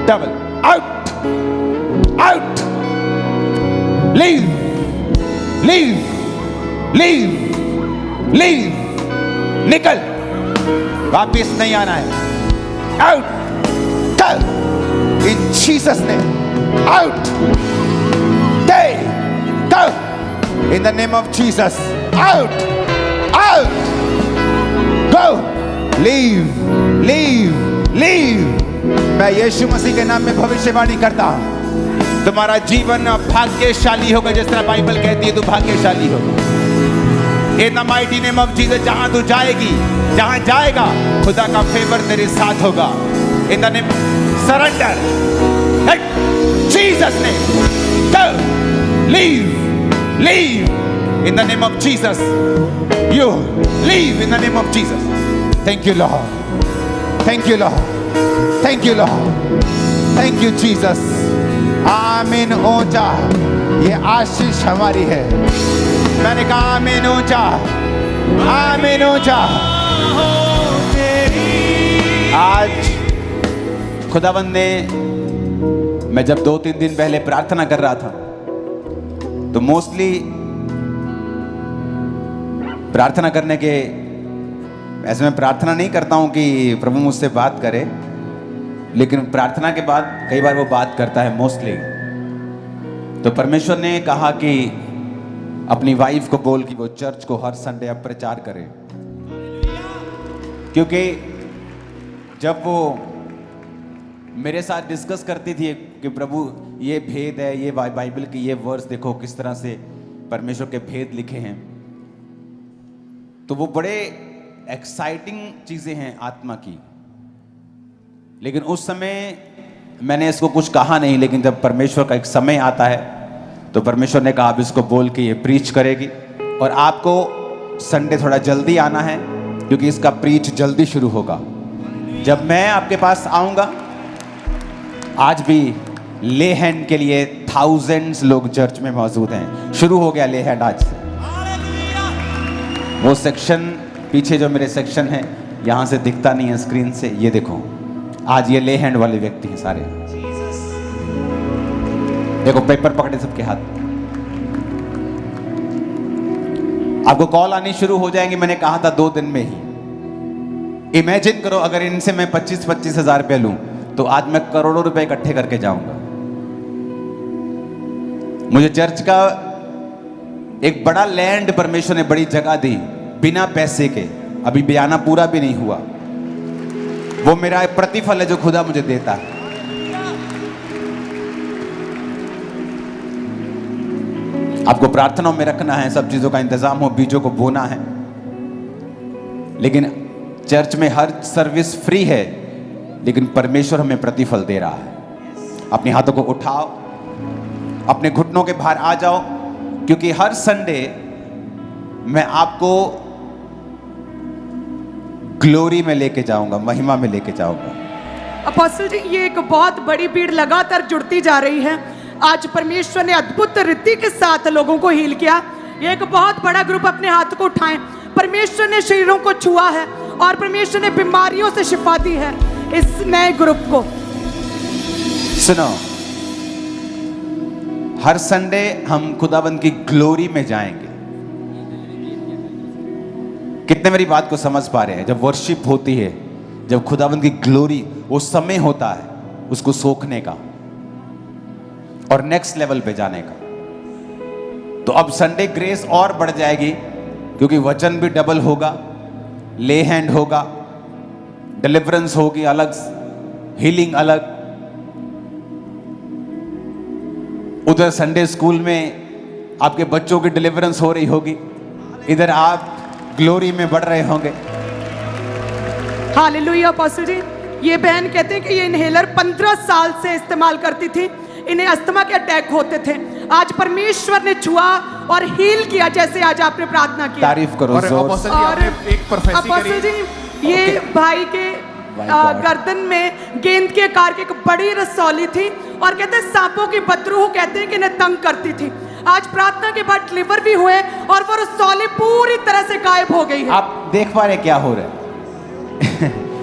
devil, out, out, leave, leave, leave, leave, निकल, वापिस नहीं आना है, out, go, in Jesus name, out, stay, go, in the name of Jesus, out, out, go, leave, leave, leave. मैं यीशु मसीह के नाम में भविष्यवाणी करता हूं, तुम्हारा जीवन भाग्यशाली होगा। जिस तरह बाइबल कहती है तू भाग्यशाली होगा। In the mighty name of Jesus, जहां तू जाएगी, जहां जाएगा, खुदा का फेवर तेरे साथ होगा। In the name, surrender, Jesus name, go, leave, leave in the name of Jesus, you leave in the name of Jesus. Thank you Lord, thank you Lord, thank you Lord, thank you Jesus. आमीन। ऊंचा, ये आशीष हमारी है। मैंने कहा आमीन ऊंचा, आमीन ऊंचा। आज खुदावंद ने, मैं जब 2-3 दिन पहले प्रार्थना कर रहा था तो मोस्टली प्रार्थना करने के, ऐसे मैं प्रार्थना नहीं करता हूं कि प्रभु मुझसे बात करे, लेकिन प्रार्थना के बाद कई बार वो बात करता है मोस्टली। तो परमेश्वर ने कहा कि अपनी वाइफ को बोल कि वो चर्च को हर संडे अब प्रचार करे, क्योंकि जब वो मेरे साथ डिस्कस करती थी कि प्रभु ये भेद है, ये बाइबल की ये वर्स देखो किस तरह से परमेश्वर के भेद लिखे हैं, तो वो बड़े एक्साइटिंग चीजें हैं आत्मा की। लेकिन उस समय मैंने इसको कुछ कहा नहीं, लेकिन जब परमेश्वर का एक समय आता है तो परमेश्वर ने कहा अब इसको बोल के ये प्रीच करेगी। और आपको संडे थोड़ा जल्दी आना है क्योंकि इसका प्रीच जल्दी शुरू होगा। जब मैं आपके पास आऊंगा, आज भी ले हैंड के लिए थाउजेंड्स लोग चर्च में मौजूद हैं। शुरू हो गया ले हैंड आज से। वो सेक्शन पीछे जो मेरे सेक्शन है, यहां से दिखता नहीं है स्क्रीन से, ये देखो आज ये ले हैंड वाले व्यक्ति हैं सारे। देखो पेपर पकड़े सबके हाथ। आपको कॉल आनी शुरू हो जाएंगी, मैंने कहा था 2 दिन में ही। इमेजिन करो अगर इनसे मैं 25-25 हजार रुपये लूं तो आज मैं करोड़ों रुपए इकट्ठे करके जाऊंगा। मुझे चर्च का एक बड़ा लैंड परमेश्वर ने, बड़ी जगह दी बिना पैसे के। अभी बयाना पूरा भी नहीं हुआ। वो मेरा प्रतिफल है जो खुदा मुझे देता है। आपको प्रार्थनाओं में रखना है, सब चीजों का इंतजाम हो, बीजों को बोना है। लेकिन चर्च में हर सर्विस फ्री है, लेकिन परमेश्वर हमें प्रतिफल दे रहा है। अपने हाथों को उठाओ, अपने घुटनों के बाहर आ जाओ, क्योंकि हर संडे मैं आपको ग्लोरी में लेके जाऊंगा, महिमा में लेके जाऊंगा। अपोस्टल जी, ये एक बहुत बड़ी भीड़ लगातार जुड़ती जा रही है। आज परमेश्वर ने अद्भुत रीति के साथ लोगों को हील किया। ये एक बहुत बड़ा ग्रुप, अपने हाथ को उठाएं। परमेश्वर ने शरीरों को छुआ है और परमेश्वर ने बीमारियों से शिफा दी है इस नए ग्रुप को। सुनो, हर संडे हम खुदाबंद की ग्लोरी में जाएंगे। कितने मेरी बात को समझ पा रहे हैं? जब वर्शिप होती है, जब खुदाबंद की ग्लोरी, वो समय होता है उसको सोखने का और नेक्स्ट लेवल पे जाने का। तो अब संडे ग्रेस और बढ़ जाएगी, क्योंकि वचन भी डबल होगा, ले हैंड होगा, डिलीवरेंस होगी अलग, हीलिंग अलग। उधर संडे स्कूल में आपके बच्चों की डिलीवरेंस हो रही होगी, इधर आप ग्लोरी में बढ़ रहे होंगे। हालेलुया। अपोस्टल जी, ये बहन कहते हैं कि ये इनहेलर 15 साल से इस्तेमाल करती थी, इन्हें अस्थमा के अटैक होते थे। आज परमेश्वर ने छुआ और हील किया, जैसे आज आपने प्रार्थना की। तारीफ करो और जोर अपोस्टल से। जी, आपने एक प्रोफेसी अपोस्टल करी। जी, ये भाई के गर्दन में गेंद के आकार की एक बड़ी रसौली थी और कहते हैं सांपों की बदरूह कहते हैं कि इन्हें तंग करती थी। आज प्रार्थना के बाद डिलीवर भी हुए और वो रसौली पूरी तरह से गायब हो गई है। आप देख पा रहे क्या हो रहा है?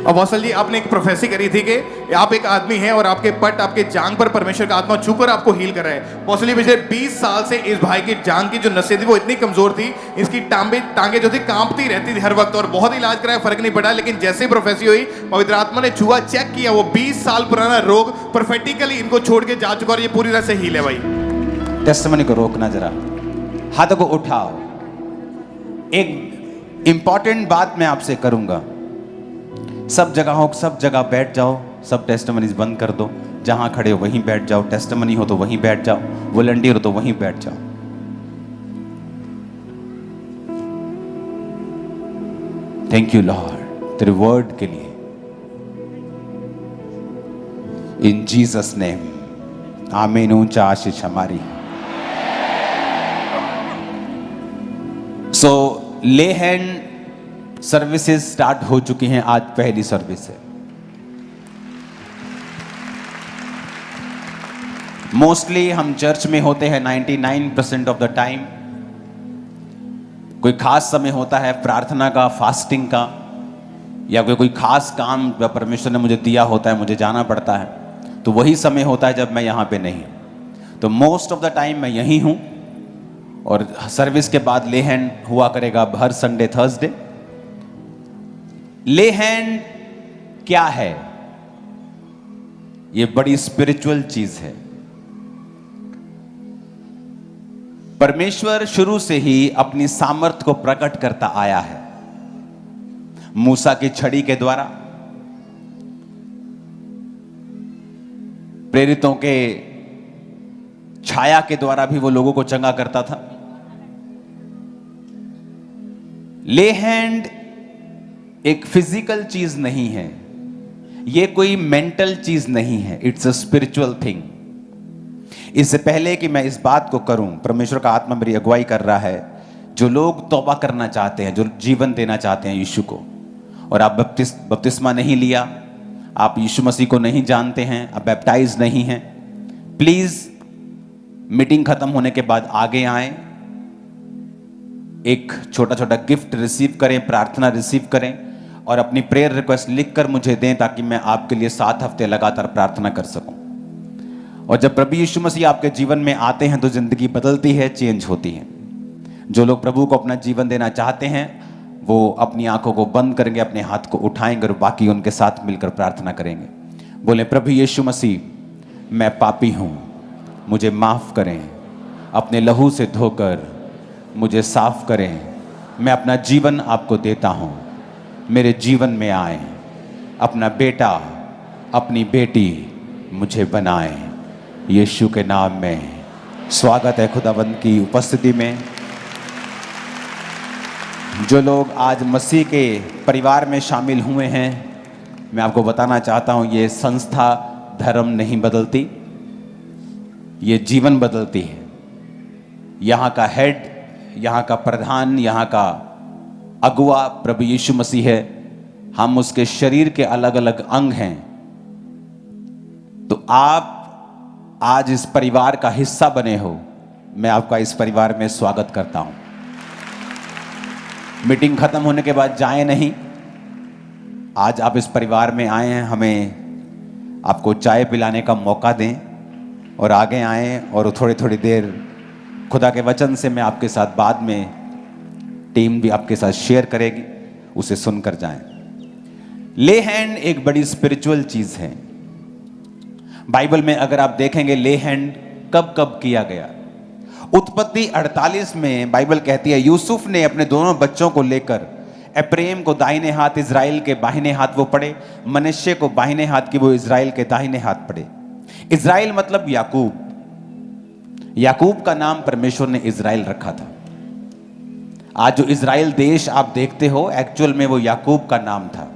अपोस्टल जी, आपने एक प्रोफेसी करी थी कि आप एक आदमी हैं और आपके पट, आपके जांग पर परमेश्वर का आत्मा छूकर आपको हील कर रहा है। अपोस्टल जी, पिछले 20 साल से इस भाई की जांग की जो नसें थी वो इतनी कमजोर थी, इसकी टांगे जो थी कांपती रहती थी हर वक्त, और बहुत इलाज कराया, फर्क नहीं पड़ा। लेकिन जैसे ही प्रोफेसी हुई, पवित्र आत्मा ने छुआ, चेक किया, वो 20 साल पुराना रोग प्रोफेटिकली इनको छोड़ के जा चुका और ये पूरी तरह से हील है। भाई टेस्टिमनी को रोकना जरा, हाथों को उठाओ। एक इंपॉर्टेंट बात मैं आपसे करूंगा, सब जगह बैठ जाओ, सब टेस्टिमनीज बंद कर दो, जहां खड़े हो वहीं बैठ जाओ, टेस्टिमनी हो तो वहीं बैठ जाओ, वॉलंटियर हो तो वहीं बैठ जाओ। थैंक यू लॉर्ड तेरे वर्ड के लिए, इन जीसस नेम, आमीन। ऊंचा आशीष हमारी। सो ले हैंड सर्विसेज स्टार्ट हो चुकी हैं, आज पहली सर्विस है। मोस्टली हम चर्च में होते हैं 99% ऑफ द टाइम। कोई खास समय होता है प्रार्थना का, फास्टिंग का, या कोई खास काम परमेश्वर ने मुझे दिया होता है, मुझे जाना पड़ता है, तो वही समय होता है जब मैं यहां पे नहीं। तो मोस्ट ऑफ द टाइम मैं यहीं हूं, और सर्विस के बाद ले हैंड हुआ करेगा हर संडे थर्सडे। ले हैंड क्या है? यह बड़ी स्पिरिचुअल चीज है। परमेश्वर शुरू से ही अपनी सामर्थ को प्रकट करता आया है, मूसा की छड़ी के द्वारा, प्रेरितों के छाया के द्वारा भी वो लोगों को चंगा करता था। ले हैंड एक फिजिकल चीज नहीं है, ये कोई मेंटल चीज नहीं है, इट्स अ स्पिरिचुअल थिंग। इससे पहले कि मैं इस बात को करूं, परमेश्वर का आत्मा मेरी अगुवाई कर रहा है। जो लोग तौबा करना चाहते हैं, जो जीवन देना चाहते हैं यीशु को, और आप बपतिस्मा नहीं लिया, आप यीशु मसीह को नहीं जानते हैं, आप बैप्टाइज नहीं हैं, प्लीज मीटिंग खत्म होने के बाद आगे आएं, एक छोटा छोटा गिफ्ट रिसीव करें, प्रार्थना रिसीव करें, और अपनी प्रेयर रिक्वेस्ट लिखकर मुझे दें, ताकि मैं आपके लिए 7 हफ्ते लगातार प्रार्थना कर सकूं। और जब प्रभु यीशु मसीह आपके जीवन में आते हैं तो जिंदगी बदलती है, चेंज होती है। जो लोग प्रभु को अपना जीवन देना चाहते हैं वो अपनी आंखों को बंद करेंगे, अपने हाथ को उठाएंगे और बाकी उनके साथ मिलकर प्रार्थना करेंगे। बोले, प्रभु यीशु मसीह, मैं पापी हूं, मुझे माफ करें, अपने लहू से धोकर मुझे साफ करें, मैं अपना जीवन आपको देता हूं, मेरे जीवन में आए, अपना बेटा अपनी बेटी मुझे बनाएं, यीशु के नाम में स्वागत है खुदावंद की उपस्थिति में। जो लोग आज मसीह के परिवार में शामिल हुए हैं, मैं आपको बताना चाहता हूं, ये संस्था धर्म नहीं बदलती, ये जीवन बदलती है। यहाँ का हेड, यहाँ का प्रधान, यहाँ का अगुआ प्रभु यीशु मसीह है। हम उसके शरीर के अलग अलग अंग हैं। तो आप आज इस परिवार का हिस्सा बने हो, मैं आपका इस परिवार में स्वागत करता हूं। मीटिंग खत्म होने के बाद जाएं नहीं, आज आप इस परिवार में आए हैं, हमें आपको चाय पिलाने का मौका दें और आगे आएं और थोड़ी थोड़ी देर खुदा के वचन से मैं आपके साथ बाद में टीम भी आपके साथ शेयर करेगी, उसे सुनकर जाएं। ले हैंड एक बड़ी स्पिरिचुअल चीज है। बाइबल में अगर आप देखेंगे ले हैंड कब कब किया गया। उत्पत्ति 48 में बाइबल कहती है यूसुफ ने अपने दोनों बच्चों को लेकर एप्रेम को दाहिने हाथ, इजराइल के बाहिने हाथ वो पड़े, मनश्शे को बाहिने हाथ की वो इजराइल के दाहिने हाथ पड़े। इजराइल मतलब याकूब। याकूब का नाम परमेश्वर ने इजराइल रखा था। आज जो इजराइल देश आप देखते हो, एक्चुअल में वो याकूब का नाम था।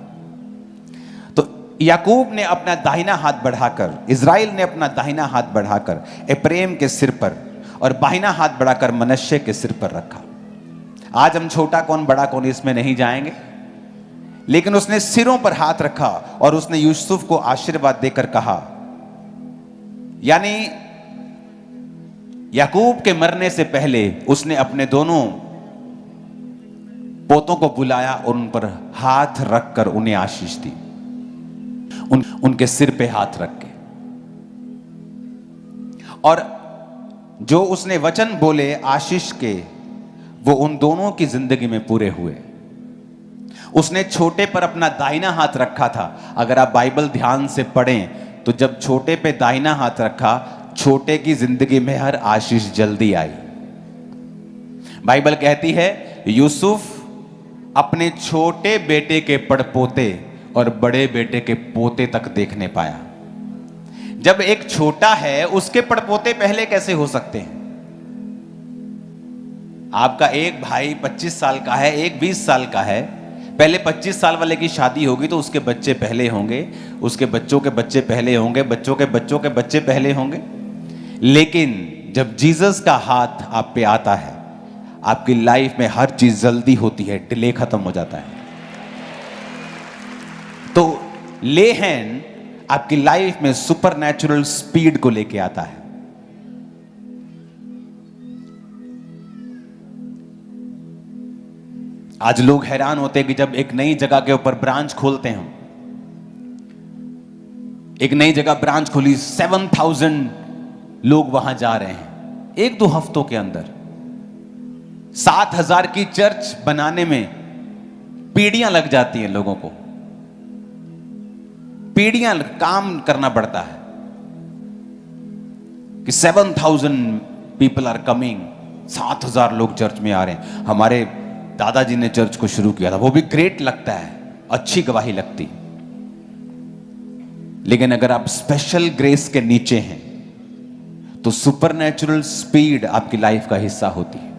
याकूब ने अपना दाहिना हाथ बढ़ाकर, इजराइल ने अपना दाहिना हाथ बढ़ाकर एप्रेम के सिर पर और बाहिना हाथ बढ़ाकर मनश्शे के सिर पर रखा। आज हम छोटा कौन बड़ा कौन इसमें नहीं जाएंगे, लेकिन उसने सिरों पर हाथ रखा और उसने यूसुफ को आशीर्वाद देकर कहा, यानी याकूब के मरने से पहले उसने अपने दोनों पोतों को बुलाया और उन पर हाथ रखकर उन्हें आशीष दी, उनके सिर पे हाथ रख के। और जो उसने वचन बोले आशीष के, वो उन दोनों की जिंदगी में पूरे हुए। उसने छोटे पर अपना दाहिना हाथ रखा था। अगर आप बाइबल ध्यान से पढ़ें तो जब छोटे पे दाहिना हाथ रखा, छोटे की जिंदगी में हर आशीष जल्दी आई। बाइबल कहती है यूसुफ अपने छोटे बेटे के पड़पोते और बड़े बेटे के पोते तक देखने पाया। जब एक छोटा है, उसके पड़पोते पहले कैसे हो सकते हैं? आपका एक भाई 25 साल का है, एक 20 साल का है, पहले 25 साल वाले की शादी होगी तो उसके बच्चे पहले होंगे, उसके बच्चों के बच्चे पहले होंगे, बच्चों के बच्चों के बच्चे पहले होंगे। लेकिन जब जीसस का हाथ आप पे आता है, आपकी लाइफ में हर चीज जल्दी होती है, डिले खत्म हो जाता है। तो ले हैंड आपकी लाइफ में सुपरनैचुरल स्पीड को लेके आता है। आज लोग हैरान होते हैं कि जब एक नई जगह के ऊपर ब्रांच खोलते हैं, एक नई जगह ब्रांच खोली, 7000 लोग वहां जा रहे हैं एक दो हफ्तों के अंदर। 7000 की चर्च बनाने में पीढ़ियां लग जाती हैं, लोगों को पीढ़ियां काम करना पड़ता है कि 7000 पीपल आर कमिंग, 7000 लोग चर्च में आ रहे हैं। हमारे दादाजी ने चर्च को शुरू किया था, वो भी ग्रेट लगता है, अच्छी गवाही लगती। लेकिन अगर आप स्पेशल ग्रेस के नीचे हैं तो सुपरनैचुरल स्पीड आपकी लाइफ का हिस्सा होती है।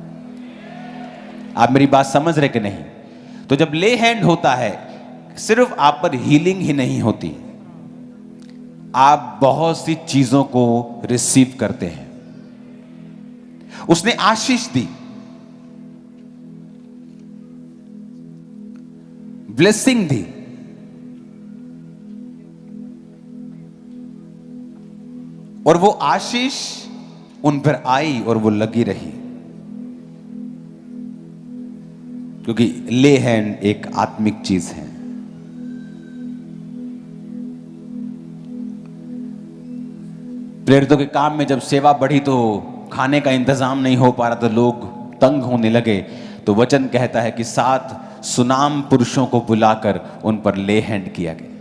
आप मेरी बात समझ रहे कि नहीं? तो जब ले हैंड होता है, सिर्फ आप पर हीलिंग ही नहीं होती, आप बहुत सी चीजों को रिसीव करते हैं। उसने आशीष दी, ब्लेसिंग दी, और वो आशीष उन पर आई और वो लगी रही, क्योंकि ले हैंड एक आत्मिक चीज है। प्रेरितों के काम में जब सेवा बढ़ी तो खाने का इंतजाम नहीं हो पा रहा, तो लोग तंग होने लगे। तो वचन कहता है कि 7 सुनाम पुरुषों को बुलाकर उन पर ले हैंड किया गया।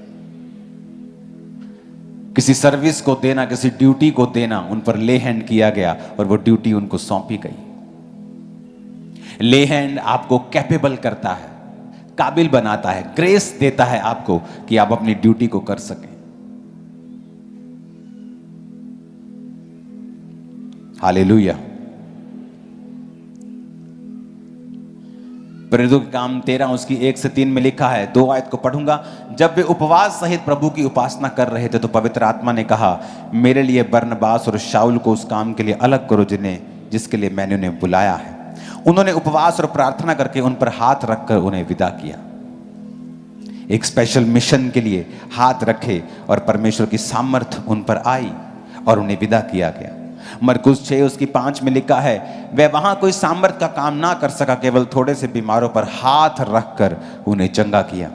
किसी सर्विस को देना, किसी ड्यूटी को देना, उन पर ले हैंड किया गया और वो ड्यूटी उनको सौंपी गई। ले हैंड आपको कैपेबल करता है, काबिल बनाता है, ग्रेस देता है आपको कि आप अपनी ड्यूटी को कर सकें। हालेलुया। प्रेरितों के काम 13 उसकी 1 से 3 में लिखा है, 2 आयत को पढ़ूंगा। जब वे उपवास सहित प्रभु की उपासना कर रहे थे तो पवित्र आत्मा ने कहा, मेरे लिए बरनबास और शाऊल को उस काम के लिए अलग करो जिसके लिए मैंने उन्हें बुलाया है। उन्होंने उपवास और प्रार्थना करके उन पर हाथ रखकर उन्हें विदा किया। एक स्पेशल मिशन के लिए हाथ रखे और परमेश्वर की सामर्थ उन पर आई और उन्हें विदा किया गया। मरकुस 6 उसकी 5 में लिखा है, वह वहां कोई सामर्थ का काम ना कर सका, केवल थोड़े से बीमारों पर हाथ रखकर उन्हें चंगा किया।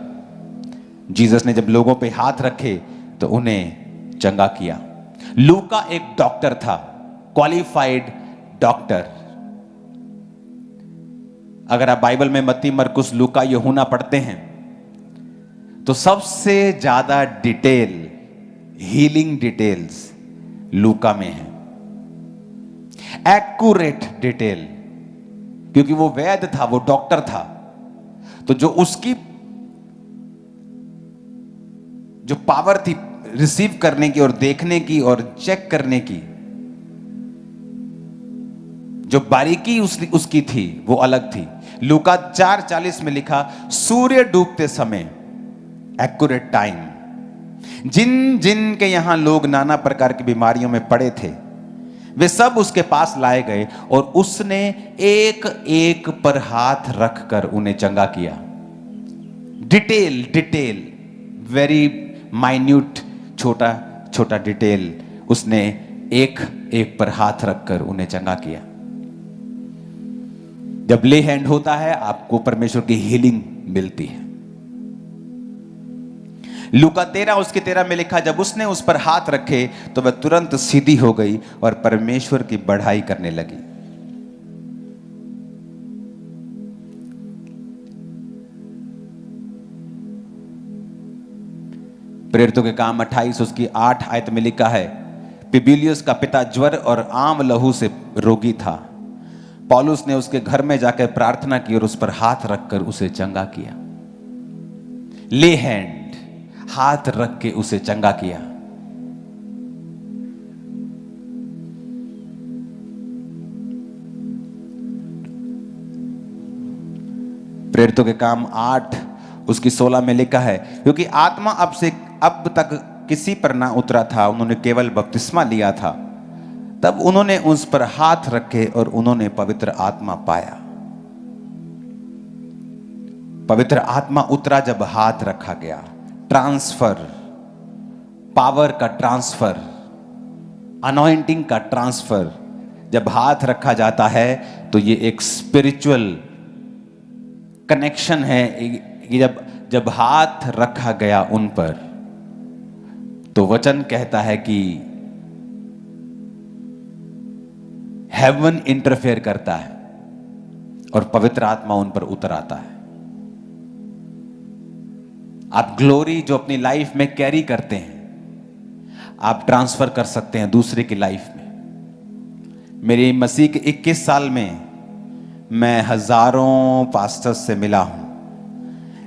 जीसस ने जब लोगों पे हाथ रखे तो उन्हें चंगा किया। लूका एक डॉक्टर था, क्वालिफाइड डॉक्टर। अगर आप बाइबल में मत्ती, मरकुस, लूका, यूहन्ना पढ़ते हैं तो सबसे ज्यादा डिटेल, हीलिंग डिटेल्स लूका में है, एक्यूरेट डिटेल, क्योंकि वो वैद्य था, वो डॉक्टर था। तो जो उसकी जो पावर थी रिसीव करने की और देखने की और चेक करने की, जो बारीकी उसकी थी वो अलग थी। लूका 4:40 में लिखा, सूर्य डूबते समय, एक्यूरेट टाइम, जिन जिन के यहां लोग नाना प्रकार की बीमारियों में पड़े थे वे सब उसके पास लाए गए और उसने एक एक पर हाथ रखकर उन्हें चंगा किया। डिटेल, वेरी माइन्यूट, छोटा छोटा डिटेल, उसने एक एक पर हाथ रखकर उन्हें चंगा किया। जब ले हैंड होता है आपको परमेश्वर की हीलिंग मिलती है। लूका 13 उसके 13 में लिखा, जब उसने उस पर हाथ रखे तो वह तुरंत सीधी हो गई और परमेश्वर की बढ़ाई करने लगी। प्रेरितों के काम 28 उसकी 8 आयत में लिखा है, पिबिलियस का पिता ज्वर और आम लहू से रोगी था। पौलुस ने उसके घर में जाकर प्रार्थना की और उस पर हाथ रखकर उसे चंगा किया। ले हैंड, हाथ रख के उसे चंगा किया। प्रेरितों के काम 8 उसकी 16 में लिखा है, क्योंकि आत्मा अब तक किसी पर ना उतरा था, उन्होंने केवल बपतिस्मा लिया था, तब उन्होंने उस पर हाथ रखे और उन्होंने पवित्र आत्मा पाया। पवित्र आत्मा उतरा जब हाथ रखा गया। ट्रांसफर, पावर का ट्रांसफर, अनॉइंटिंग का ट्रांसफर जब हाथ रखा जाता है तो ये एक स्पिरिचुअल कनेक्शन है। जब हाथ रखा गया उन पर तो वचन कहता है कि हेवन इंटरफेयर करता है और पवित्र आत्मा उन पर उतर आता है। आप ग्लोरी जो अपनी लाइफ में कैरी करते हैं आप ट्रांसफर कर सकते हैं दूसरे की लाइफ में। मेरी मसीह के 21 साल में मैं हजारों पास्टर्स से मिला हूं,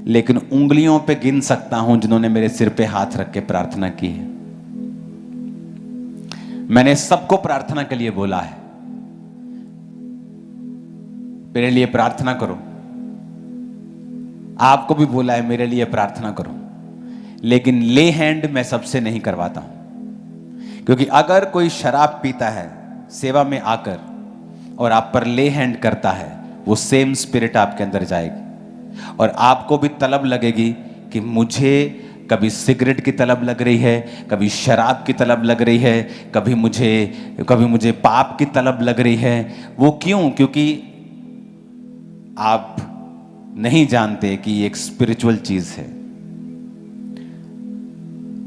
लेकिन उंगलियों पे गिन सकता हूं जिन्होंने मेरे सिर पे हाथ रख के प्रार्थना की है। मैंने सबको प्रार्थना के लिए बोला है, मेरे लिए प्रार्थना करो। आपको भी बोला है मेरे लिए प्रार्थना करो, लेकिन ले हैंड मैं सबसे नहीं करवाता हूं, क्योंकि अगर कोई शराब पीता है सेवा में आकर और आप पर ले हैंड करता है, वो सेम स्पिरिट आपके अंदर जाएगी और आपको भी तलब लगेगी कि मुझे कभी सिगरेट की तलब लग रही है, कभी शराब की तलब लग रही है, कभी मुझे पाप की तलब लग रही है। वो क्यों? क्योंकि आप नहीं जानते कि ये एक स्पिरिचुअल चीज है।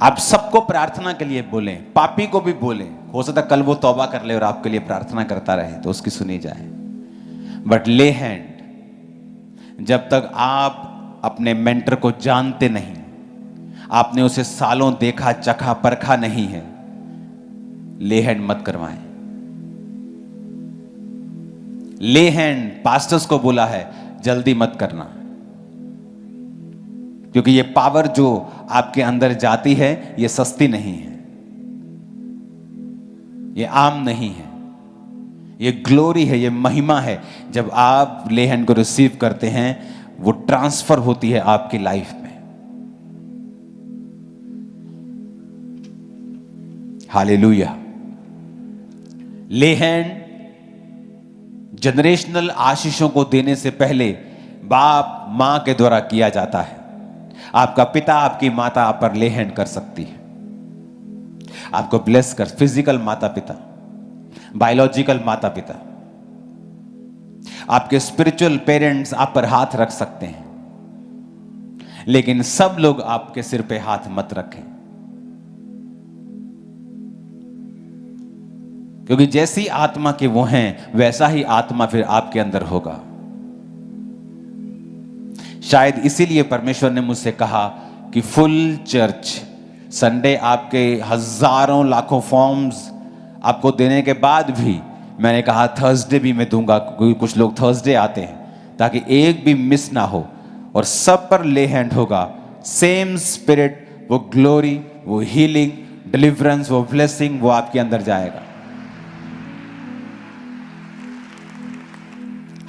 आप सबको प्रार्थना के लिए बोलें, पापी को भी बोलें, हो सकता कल वो तौबा कर ले और आपके लिए प्रार्थना करता रहे तो उसकी सुनी जाए। बट ले हैंड, जब तक आप अपने मेंटर को जानते नहीं, आपने उसे सालों देखा, चखा, परखा नहीं है, ले हैंड मत करवाएं। ले हैंड पास्टर्स को बोला है जल्दी मत करना, क्योंकि ये पावर जो आपके अंदर जाती है ये सस्ती नहीं है, ये आम नहीं है। ये ग्लोरी है, ये महिमा है। जब आप ले हैंड को रिसीव करते हैं, वो ट्रांसफर होती है आपकी लाइफ में। हालेलुया। ले हैंड जनरेशनल आशीषों को देने से पहले बाप मां के द्वारा किया जाता है। आपका पिता, आपकी माता आप पर ले हैंड कर सकती है, आपको ब्लेस कर, फिजिकल माता पिता, बायोलॉजिकल माता पिता, आपके स्पिरिचुअल पेरेंट्स आप पर हाथ रख सकते हैं, लेकिन सब लोग आपके सिर पे हाथ मत रखें, क्योंकि जैसी आत्मा के वो हैं वैसा ही आत्मा फिर आपके अंदर होगा। शायद इसीलिए परमेश्वर ने मुझसे कहा कि फुल चर्च संडे आपके हजारों लाखों फॉर्म्स आपको देने के बाद भी मैंने कहा थर्सडे भी मैं दूंगा, क्योंकि कुछ लोग थर्सडे आते हैं, ताकि एक भी मिस ना हो और सब पर ले हैंड होगा। सेम स्पिरिट, वो ग्लोरी, वो हीलिंग, डिलीवरेंस, वो ब्लेसिंग, वो आपके अंदर जाएगा।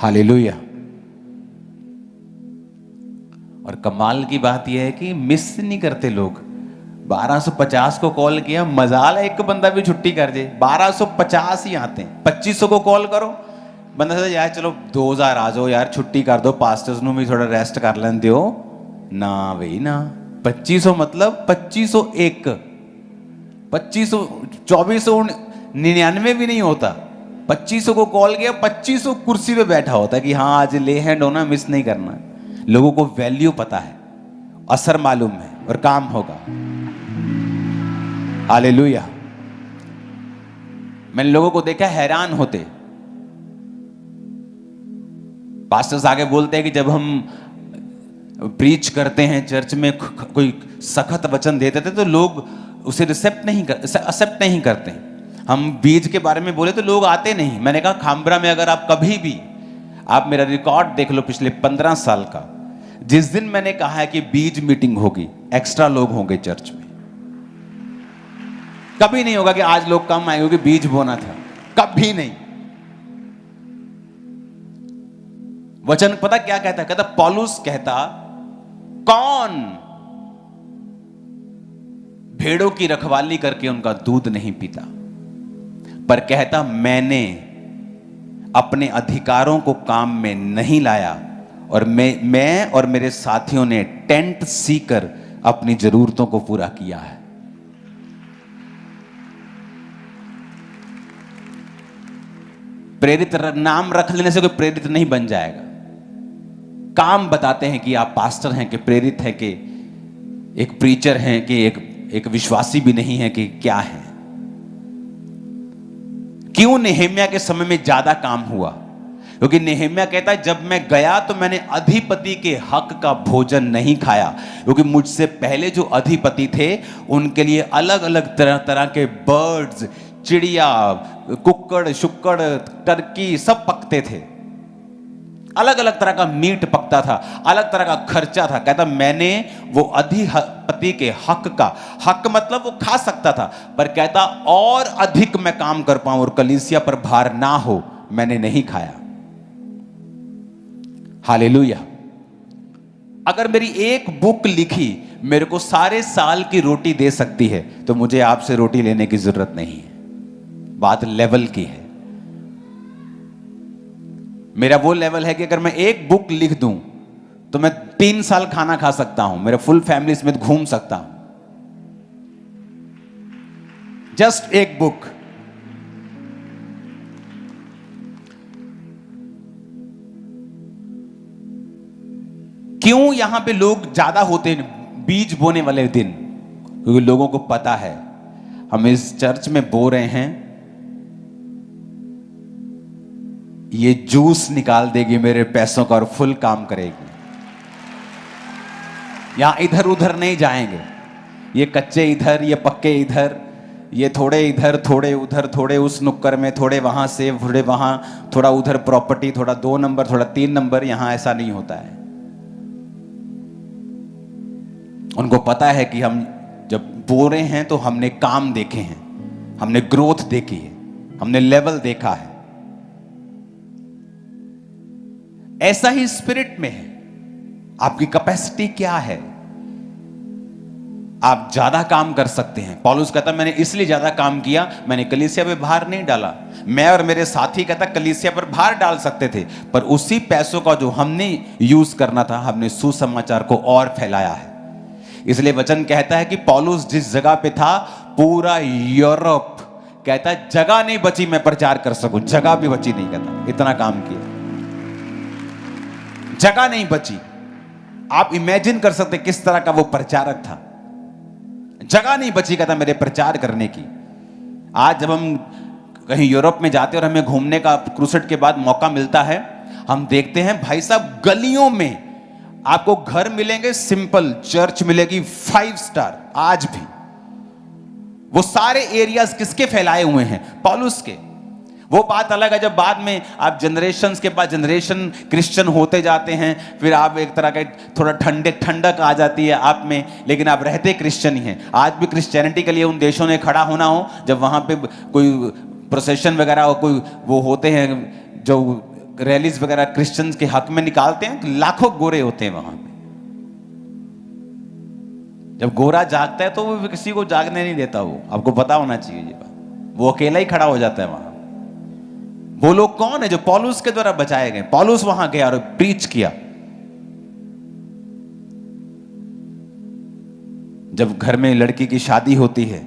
हालेलुया। और कमाल की बात यह है कि मिस नहीं करते लोग। 1250 को कॉल किया, मजाल है एक बंदा भी छुट्टी कर दे, 1250 ही आते हैं। 2500 को कॉल करो, बंदा से यार चलो 2000 आ जाओ यार, छुट्टी कर दो, पास्टर्स ਨੂੰ भी थोड़ा रेस्ट कर लेने दियो ना भाई ना। 2500 मतलब 2501, 2500 2499 भी नहीं होता। 2500 को कॉल किया, 2500 कुर्सी पे बैठा होता है कि हाँ आज ले हैंड होना, मिस नहीं करना। लोगों को वैल्यू पता है, असर मालूम है और काम होगा। हालेलुया। मैंने लोगों को देखा हैरान होते। पास्टर्स आगे बोलते हैं कि जब हम प्रीच करते हैं चर्च में, कोई सख्त वचन देते थे तो लोग उसे एक्सेप्ट नहीं करते। हम बीज के बारे में बोले तो लोग आते नहीं। मैंने कहा खामबरा में अगर आप कभी भी, आप मेरा रिकॉर्ड देख लो पिछले 15 साल का, जिस दिन मैंने कहा है कि बीज मीटिंग होगी, एक्स्ट्रा लोग होंगे चर्च में। कभी नहीं होगा कि आज लोग कम आए क्योंकि बीज बोना था, कभी नहीं। वचन पता क्या कहता है? कहता पौलुस कहता, कौन भेड़ों की रखवाली करके उनका दूध नहीं पीता, पर कहता मैंने अपने अधिकारों को काम में नहीं लाया और मैं और मेरे साथियों ने टेंट सीकर अपनी जरूरतों को पूरा किया है। प्रेरित नाम रख लेने से कोई प्रेरित नहीं बन जाएगा। काम बताते हैं कि आप पास्टर हैं, कि प्रेरित हैं, कि एक प्रीचर हैं, कि एक विश्वासी भी नहीं है, कि क्या है। क्यों नेहेम्या के समय में ज्यादा काम हुआ? क्योंकि नेहेम्या कहता है जब मैं गया तो मैंने अधिपति के हक का भोजन नहीं खाया, क्योंकि मुझसे पहले जो अधिपति थे उनके लिए अलग अलग तरह तरह के बर्ड्स, चिड़िया, कुक्कड़, शुक्कड़, टर्की सब पकते थे। अलग अलग तरह का मीट पकता था, अलग तरह का खर्चा था। कहता मैंने वो अधिपति के हक का, हक मतलब वो खा सकता था, पर कहता और अधिक मैं काम कर पाऊं और कलीसिया पर भार ना हो, मैंने नहीं खाया। हालेलुया। अगर मेरी एक बुक लिखी मेरे को सारे साल की रोटी दे सकती है तो मुझे आपसे रोटी लेने की जरूरत नहीं है। बात लेवल की है। मेरा वो लेवल है कि अगर मैं एक बुक लिख दूं तो मैं 3 साल खाना खा सकता हूं, मेरा फुल फैमिली समेत घूम सकता हूं। जस्ट एक बुक। क्यों यहां पे लोग ज्यादा होते हैं बीज बोने वाले दिन? क्योंकि लोगों को पता है हम इस चर्च में बो रहे हैं, ये जूस निकाल देगी मेरे पैसों का और फुल काम करेगी। यहां इधर उधर नहीं जाएंगे, ये कच्चे इधर, ये पक्के इधर, ये थोड़े इधर, थोड़े उधर, थोड़े उस नुक्कर में, थोड़े वहां से, थोड़े वहां, थोड़ा उधर प्रॉपर्टी, थोड़ा 2 नंबर, थोड़ा 3 नंबर। यहां ऐसा नहीं होता है। उनको पता है कि हम जब बो रहे हैं तो हमने काम देखे हैं, हमने ग्रोथ देखी है, हमने लेवल देखा है। ऐसा ही स्पिरिट में है। आपकी कैपेसिटी क्या है? आप ज्यादा काम कर सकते हैं। पौलुस कहता मैंने इसलिए ज्यादा काम किया, मैंने कलीसिया पे भार नहीं डाला। मैं और मेरे साथी कहता कलीसिया पर भार डाल सकते थे, पर उसी पैसों का जो हमने यूज करना था, हमने सुसमाचार को और फैलाया है। इसलिए वचन कहता है कि पौलुस जिस जगह पे था, पूरा यूरोप कहता है जगह नहीं बची मैं प्रचार कर सकूं, जगह भी बची नहीं। कहता इतना काम किया, जगह नहीं बची। आप इमेजिन कर सकते किस तरह का वो प्रचारक था। जगह नहीं बची कहता मेरे प्रचार करने की। आज जब हम कहीं यूरोप में जाते हैं और हमें घूमने का क्रूसेड के बाद मौका मिलता है, हम देखते हैं भाई साहब गलियों में आपको घर मिलेंगे सिंपल, चर्च मिलेगी 5 स्टार। आज भी वो सारे एरियाज किसके फैलाए हुए हैं? पौलुस के। वो बात अलग है जब बाद में आप जनरेशंस के बाद जनरेशन क्रिश्चियन होते जाते हैं, फिर आप एक तरह का थोड़ा ठंडक आ जाती है आप में, लेकिन आप रहते क्रिश्चियन ही हैं। आज भी क्रिश्चियनिटी के लिए उन देशों में खड़ा होना हो जब वहां पे कोई प्रोसेशन वगैरह हो, कोई वो होते हैं जो रैलीज वगैरह क्रिश्चियंस के हक में निकालते हैं, लाखों गोरे होते हैं वहां पे। जब गोरा जागता है तो वो किसी को जागने नहीं देता। वो आपको पता होना चाहिए ये बात। वो अकेला ही खड़ा हो जाता है वहां। वो लोग कौन है जो पौलुस के द्वारा बचाए गए? पौलुस वहां गया और प्रीच किया। जब घर में लड़की की शादी होती है,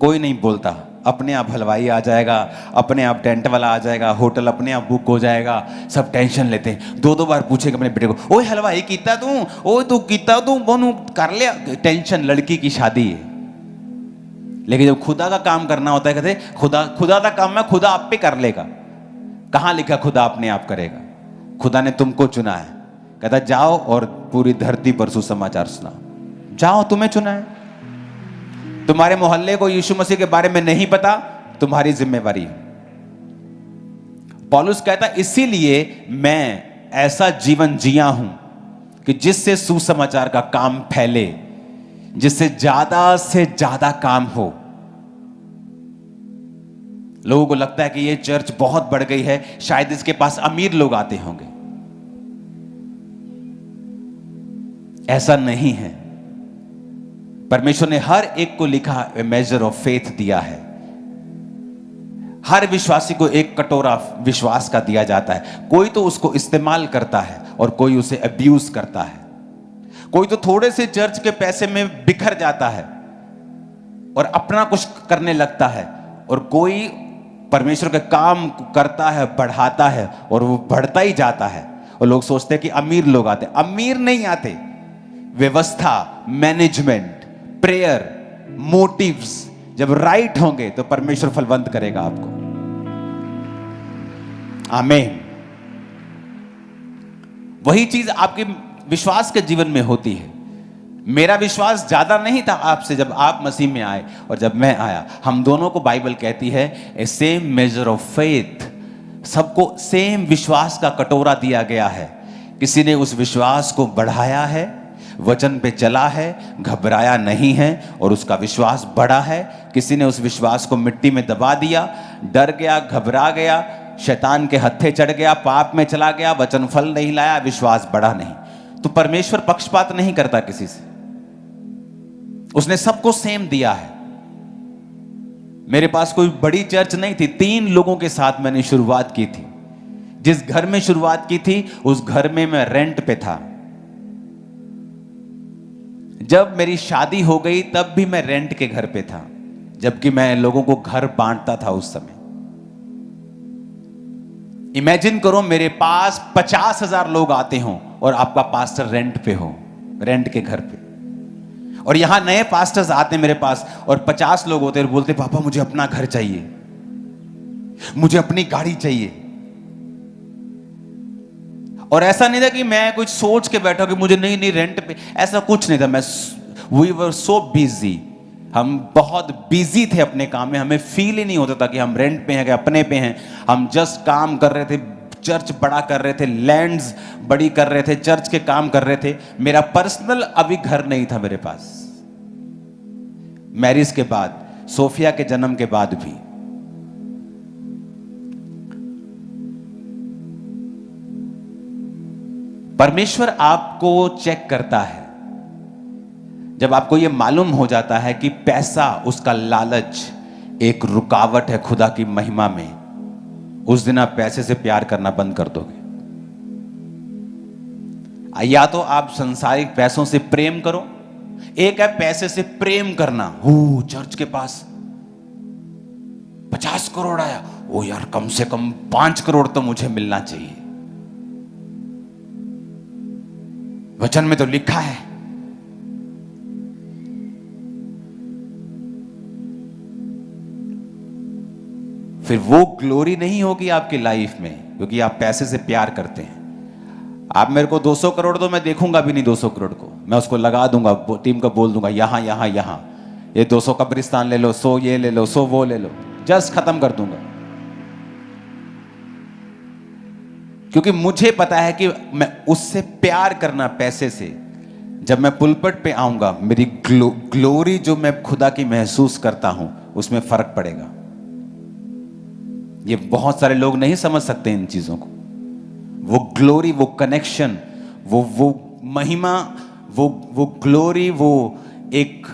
कोई नहीं बोलता, अपने आप हलवाई आ जाएगा, अपने आप टेंट वाला आ जाएगा, होटल अपने आप बुक हो जाएगा। सब टेंशन लेते हैं, 2-2 बार पूछेगा अपने बेटे को, ओए हलवाई कीता तू, ओए तू कीता तू, बोनू कर लिया। टेंशन, लड़की की शादी है। लेकिन जब खुदा का काम करना होता है, कहते खुदा का काम है, खुदा आप पे कर लेगा। कहां लिखा खुदा अपने आप करेगा? खुदा ने तुमको चुना है। कहता जाओ और पूरी धरती पर सुसमाचार सुनाओ। जाओ, तुम्हें चुना है। तुम्हारे मोहल्ले को यीशु मसीह के बारे में नहीं पता, तुम्हारी जिम्मेवारी है। पौलुस कहता इसीलिए मैं ऐसा जीवन जिया हूं कि जिससे सुसमाचार का काम फैले, जिससे ज्यादा से ज्यादा काम हो। लोगों को लगता है कि ये चर्च बहुत बढ़ गई है, शायद इसके पास अमीर लोग आते होंगे। ऐसा नहीं है। परमेश्वर ने हर एक को लिखा मेजर ऑफ फेथ दिया है। हर विश्वासी को एक कटोरा विश्वास का दिया जाता है। कोई तो उसको इस्तेमाल करता है और कोई उसे अब्यूज करता है। कोई तो थोड़े से चर्च के पैसे में बिखर जाता है और अपना कुछ करने लगता है, और कोई परमेश्वर के काम करता है, बढ़ाता है, और वो बढ़ता ही जाता है। और लोग सोचते हैं कि अमीर लोग आते। अमीर नहीं आते। व्यवस्था, मैनेजमेंट, प्रेयर, मोटिव्स जब राइट होंगे तो परमेश्वर फलवंत करेगा आपको। आमीन। वही चीज आपके विश्वास के जीवन में होती है। मेरा विश्वास ज्यादा नहीं था आपसे जब आप मसीह में आए और जब मैं आया। हम दोनों को बाइबल कहती है ए सेम मेजर ऑफ फेथ। सबको सेम विश्वास का कटोरा दिया गया है। किसी ने उस विश्वास को बढ़ाया है, वचन पे चला है, घबराया नहीं है और उसका विश्वास बढ़ा है। किसी ने उस विश्वास को मिट्टी में दबा दिया, डर गया, घबरा गया, शैतान के हत्थे चढ़ गया, पाप में चला गया, वचन फल नहीं लाया, विश्वास बढ़ा नहीं। तो परमेश्वर पक्षपात नहीं करता किसी से। उसने सबको सेम दिया है। मेरे पास कोई बड़ी चर्च नहीं थी। 3 लोगों के साथ मैंने शुरुआत की थी। जिस घर में शुरुआत की थी उस घर में मैं रेंट पे था। जब मेरी शादी हो गई तब भी मैं रेंट के घर पे था, जबकि मैं लोगों को घर बांटता था उस समय। इमेजिन करो मेरे पास 50,000 लोग आते हों और आपका पास्टर रेंट पे हो, रेंट के घर पे। और यहां नए पास्टर्स आते मेरे पास और 50 लोग होते और बोलते पापा मुझे अपना घर चाहिए, मुझे अपनी गाड़ी चाहिए। और ऐसा नहीं था कि मैं कुछ सोच के बैठा कि मुझे नहीं रेंट पे, ऐसा कुछ नहीं था। We were so busy. हम बहुत बिजी थे अपने काम में। हमें फील ही नहीं होता था कि हम रेंट पे हैं कि अपने पे हैं। हम जस्ट काम कर रहे थे, चर्च बड़ा कर रहे थे, लैंड्स बड़ी कर रहे थे, चर्च के काम कर रहे थे। मेरा पर्सनल अभी घर नहीं था मेरे पास। मैरिज के बाद, सोफिया के जन्म के बाद भी। परमेश्वर आपको चेक करता है जब आपको यह मालूम हो जाता है कि पैसा, उसका लालच एक रुकावट है खुदा की महिमा में, उस दिन आप पैसे से प्यार करना बंद कर दोगे। या तो आप संसारिक पैसों से प्रेम करो, एक है पैसे से प्रेम करना। हो चर्च के पास 50 करोड़ आया, ओ यार कम से कम 5 करोड़ तो मुझे मिलना चाहिए, वचन में तो लिखा है। फिर वो ग्लोरी नहीं होगी आपकी लाइफ में, क्योंकि आप पैसे से प्यार करते हैं। आप मेरे को 200 करोड़ दो, मैं देखूंगा भी नहीं 200 करोड़ को, मैं उसको लगा दूंगा, टीम को बोल दूंगा यहां यहां यहां, ये 200 कब्रिस्तान ले लो, 100 ये ले लो, 100 वो ले लो, जस्ट खत्म कर दूंगा। क्योंकि मुझे पता है कि मैं उससे प्यार करना, पैसे से, जब मैं पुलपट पे आऊंगा, मेरी ग्लोरी जो मैं खुदा की महसूस करता हूं, उसमें फर्क पड़ेगा। ये बहुत सारे लोग नहीं समझ सकते इन चीजों को। वो ग्लोरी, वो कनेक्शन, वो महिमा, वो ग्लोरी, वो एक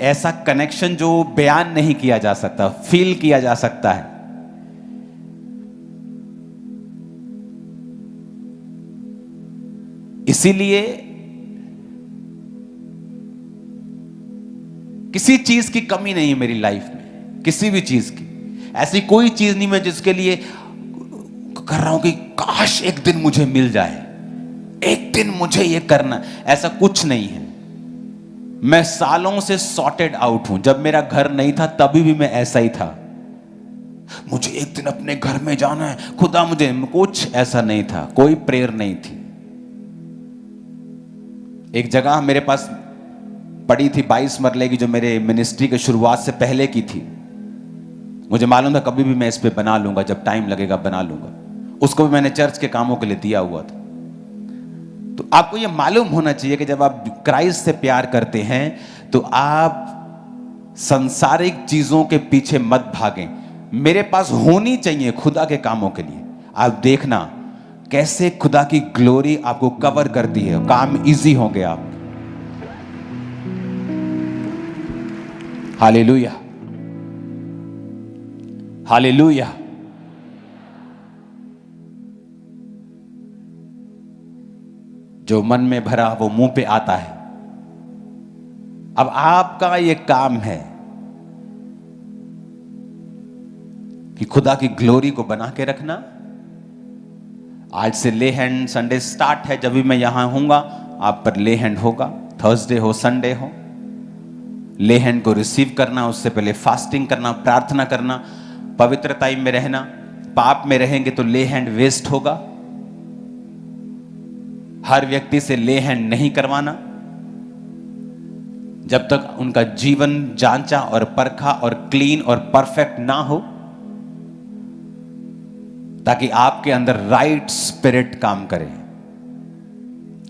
ऐसा कनेक्शन जो बयान नहीं किया जा सकता, फील किया जा सकता है। इसीलिए किसी चीज की कमी नहीं है मेरी लाइफ में, किसी भी चीज की। ऐसी कोई चीज नहीं मैं जिसके लिए कर रहा हूं कि काश एक दिन मुझे मिल जाए, एक दिन मुझे ये करना, ऐसा कुछ नहीं है। मैं सालों से सॉर्टेड आउट हूं। जब मेरा घर नहीं था तभी भी मैं ऐसा ही था, मुझे एक दिन अपने घर में जाना है, खुदा मुझे, कुछ ऐसा नहीं था, कोई प्रेयर नहीं थी। एक जगह मेरे पास पड़ी थी 22 मरले की, जो मेरे मिनिस्ट्री के शुरुआत से पहले की थी। मुझे मालूम था कभी भी मैं इस पे बना लूंगा, जब टाइम लगेगा बना लूंगा। उसको भी मैंने चर्च के कामों के लिए दिया हुआ था। तो आपको यह मालूम होना चाहिए कि जब आप क्राइस्ट से प्यार करते हैं तो आप संसारिक चीजों के पीछे मत भागें। मेरे पास होनी चाहिए खुदा के कामों के लिए। आप देखना कैसे खुदा की ग्लोरी आपको कवर करती है, काम इजी हो गया आप। Hallelujah, hallelujah. जो मन में भरा वो मुंह पे आता है। अब आपका ये काम है कि खुदा की ग्लोरी को बना के रखना। आज से ले हैंड संडे स्टार्ट है। जब भी मैं यहां हूंगा आप पर ले हैंड होगा, थर्सडे हो संडे हो। ले हैंड को रिसीव करना, उससे पहले फास्टिंग करना, प्रार्थना करना, पवित्रता में रहना। पाप में रहेंगे तो ले हैंड वेस्ट होगा। हर व्यक्ति से ले हैंड नहीं करवाना जब तक उनका जीवन जांचा और परखा और क्लीन और परफेक्ट ना हो, ताकि आपके अंदर राइट स्पिरिट काम करे।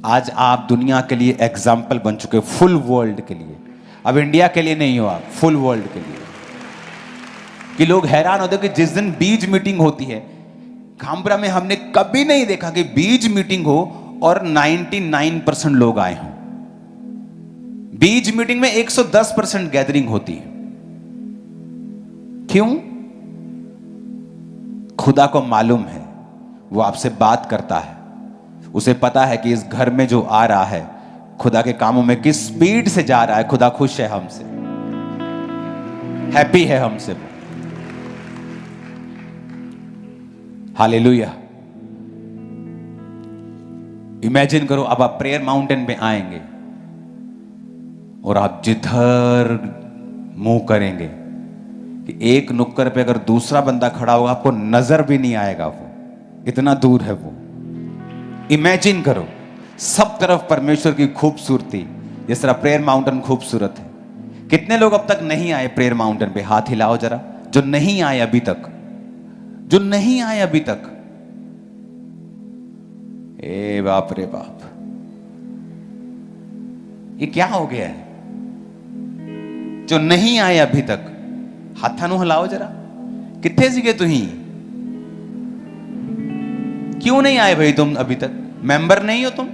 आज आप दुनिया के लिए एग्जाम्पल बन चुके, फुल वर्ल्ड के लिए। अब इंडिया के लिए नहीं हो, आप फुल वर्ल्ड के लिए। कि लोग हैरान होते कि जिस दिन बीज मीटिंग होती है, खामपुरा में हमने कभी नहीं देखा कि बीज मीटिंग हो और 99% लोग आए हों। बीज मीटिंग में 110% गैदरिंग होती है। क्यों? खुदा को मालूम है, वो आपसे बात करता है। उसे पता है कि इस घर में जो आ रहा है खुदा के कामों में किस स्पीड से जा रहा है। खुदा खुश है हमसे, हैप्पी है हमसे। हालेलुया। इमेजिन करो अब आप प्रेयर माउंटेन पे आएंगे और आप जिधर मुंह करेंगे कि एक नुक्कर पे अगर दूसरा बंदा खड़ा होगा आपको नजर भी नहीं आएगा, वो इतना दूर है वो। इमेजिन करो सब तरफ परमेश्वर की खूबसूरती, जिस तरह प्रेयर माउंटेन खूबसूरत है। कितने लोग अब तक नहीं आए प्रेयर माउंटेन पे? हाथ हिलाओ जरा, जो नहीं आए अभी तक, जो नहीं आए अभी तक। ए बाप रे बाप, ये क्या हो गया है? जो नहीं आए अभी तक, हाथानू हिलाओ जरा। कितने सीगे तुही? क्यों नहीं आए भाई तुम अभी तक? मेंबर नहीं हो तुम?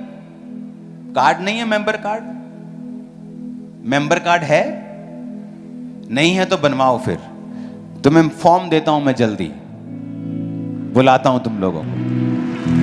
कार्ड नहीं है? मेंबर कार्ड, मेंबर कार्ड है? नहीं है तो बनवाओ। फिर तुम्हें फॉर्म देता हूं मैं, जल्दी बुलाता हूं तुम लोगों को।